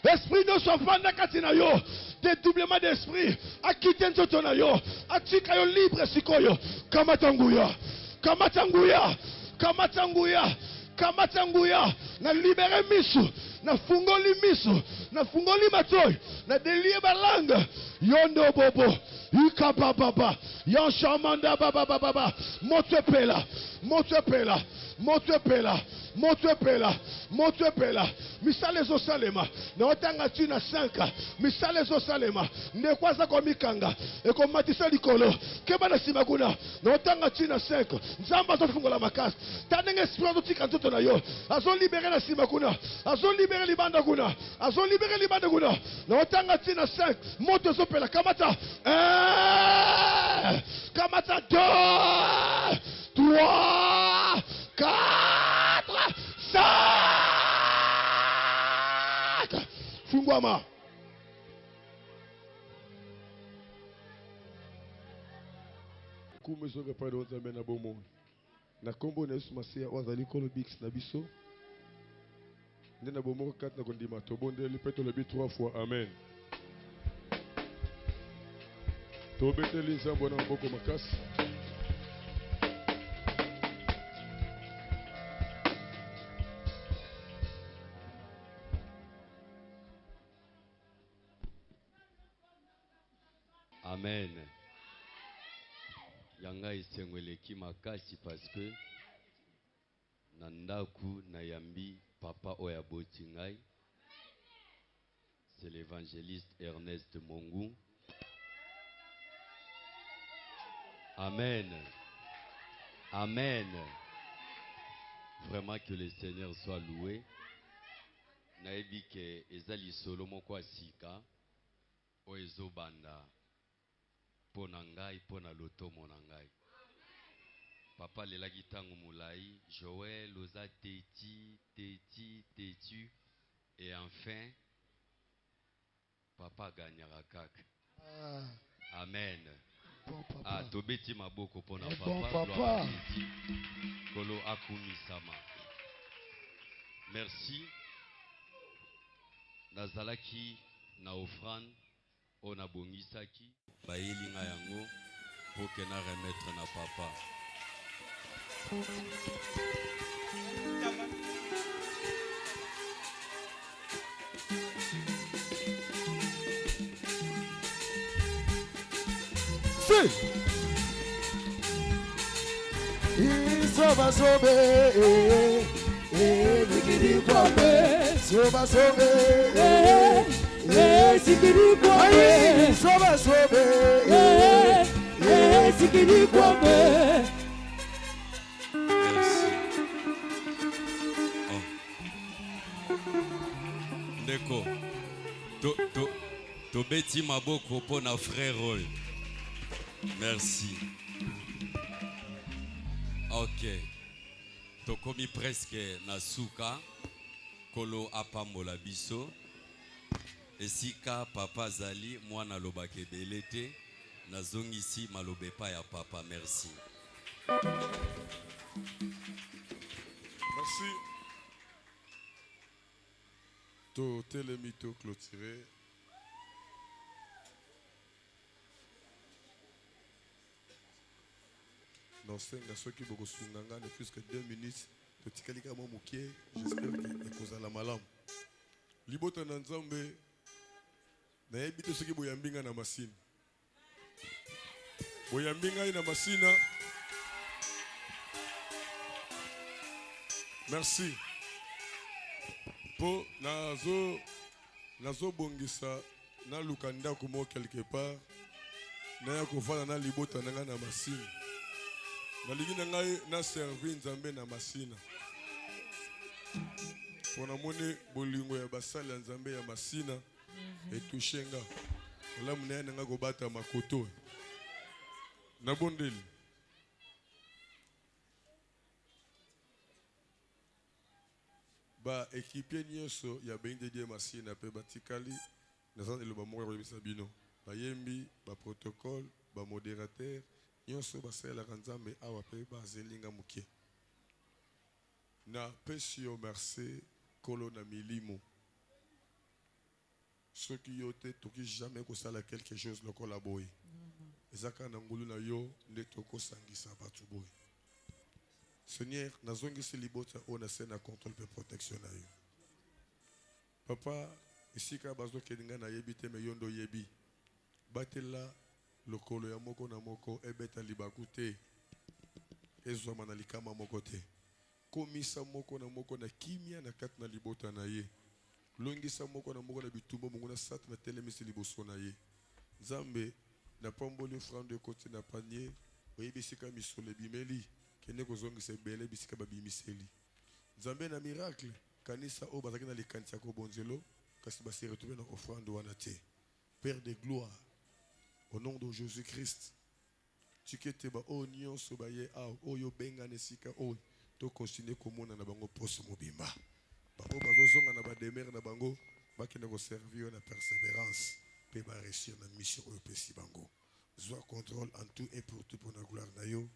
Esprit ne soit pas nakatina yo. Dédoublement d'esprit. A quitter nzoto yo. A tika yo libre sikoyo. Kamatanguya. Kamatanguya. Kamatanguya. Kamatanguya. Na libéré misu. Na fungoli misu. Na fungoli matoy. Na delie balanga. Yondo bobo. Ika baba. Yan shamanda baba baba. Motepela. Motepela. Motepela. Motepela. Motepela. Misale zo salema. Na otanga tina 5. Misale zo salema. Ne kwaza komikanga. Eko matisa likolo. Keba na simakuna. Na otanga tina 5. Nzamba zo fungola makasi. Tanenge esprit zo tika nzoto na yo. Azo libere na simakuna. Azo libere libanda kuna. Azo libere libanda kuna. Na otanga tina 5. Moto zo pela kamata. Kamata 2 3 4 5. Fungwama. kumu ezoka pale nzambe na bomoi na kombo na Yesu Masiya wazali kolo bix na biso nde na bomoko kati na kondima tobondeli mpe tolobi 3 fois amen. Tobeteli nzambe na maboko makasi. Amen. Yanga isengweleki makasi parce que nandaku nayambi papa oya botingai. C'est l'évangéliste Ernest Mongu. Amen. Amen. Vraiment que le Seigneur soit loué. Naebi ke ezali solo moko asika o ezobanda pona ngai pona lotomo na ngai. Papa lelaki tango mulai Joël oza têtu et enfin papa gagnera kaka. Amen. Bon papa. Ah, tobeti maboko pona Eh, papa. bon papa. Gloire à Jésus. Kolo akumisama. Merci. Nazalaki na offrande ona bongisaki bayeli nga yango pour que na remettre na papa. Soba sobe, zikiri kwambe. Soba sobe, zikiri kwambe. Soba sobe, zikiri kwambe. Merci. Oh. Ndeko. To beti maboko pona frère oyo. Merci. Ok. Tokomi presque na suka. Kolo apambola biso. Esika papa zali mwana lobake belete. Nazongisi malobepa ya papa. Merci. Merci. To telemito clôturé. Non, c'est un garçon qui beaucoup sunganga ne plus que 2 minutes. To tikalika mo mukie, j'espère que ekoza la malam. Libota na nzambe na yebite soki boyambinga na masine. Boyambinga na masina. Merci. Po nazo bongisa na lukanda komo quelque part na ya kofala na libota nanga na masine. Nalingi na ngai na servir nzambe na masina. Pona mone bolingo ya basali ya nzambe ya masina etushenga. Ola muna nanga ko bata makoto. Na bondeli. Ba équipier nyonso ya bende die masina pe batikali naza eloba moko ya bisa bino. Ba yembi, ba protocole, ba modérateur nyonso basalelaka nzambe awa pe bazelinga mukie. Na pesi yo merci kolo na milimo. Soki yo te toki jamais kosala quelque chose lokola boye. Ezaka na ngulu na yo nde tokosangisa batu boye. Seigneur, nazongisi libota ona sena contrôle pe protection na yo. Papa, isika bazo kelinga na yebi te me yondo yebi. Batela lokolo ya moko na moko ebeta libaku te. Ezwa na likama moko te. Komisa moko na kimia na kati na libota na ye. Longisa moko na bitumbo mungu na sat na telemisi liboso na ye. Nzambe na pamboli offrande côté na panier, oyebisika misole bimeli. Kene kozongisa bele bisika babimiseli. Nzambe na miracle kanisa o bazaki na likanisa ko bonzelo kasi basi retrouver na offrande wana te. Père de gloire, au nom de Jésus-Christ, tu kete ba o nyonso ba ye a o yo benga nesika o to continuer komona na bango poso mobimba. Ba o bazozonga na ba demeure na bango bakende ko servir na persévérance pe ba réussir na mission o pesi bango. Zwa contrôle en tout et pour tout pour la gloire na yo.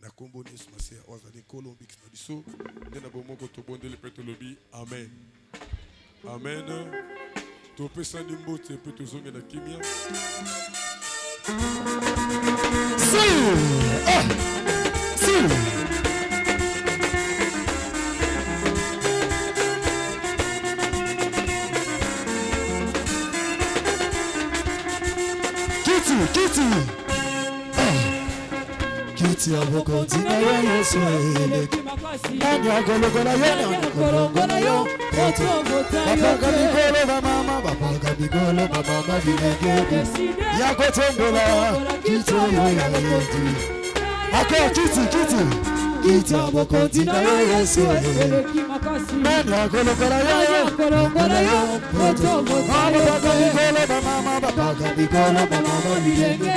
Na kombo ni smase ozali Colombix na biso. Ndena bomoko to bondele peto lobi. Amen. Amen. To pesa nimbo te peto zonge na kimia. Kiti aboko tina ya Yesu ele nani agologola yo nani agologola yo bapaka bikolo bamama bapaka bikolo bamama bilenge yakotombola kiti yo ya yetu ako kiti aboko tina ya Yesu ele nani agologola yo bapaka bikolo bamama bapaka bikolo bamama bilenge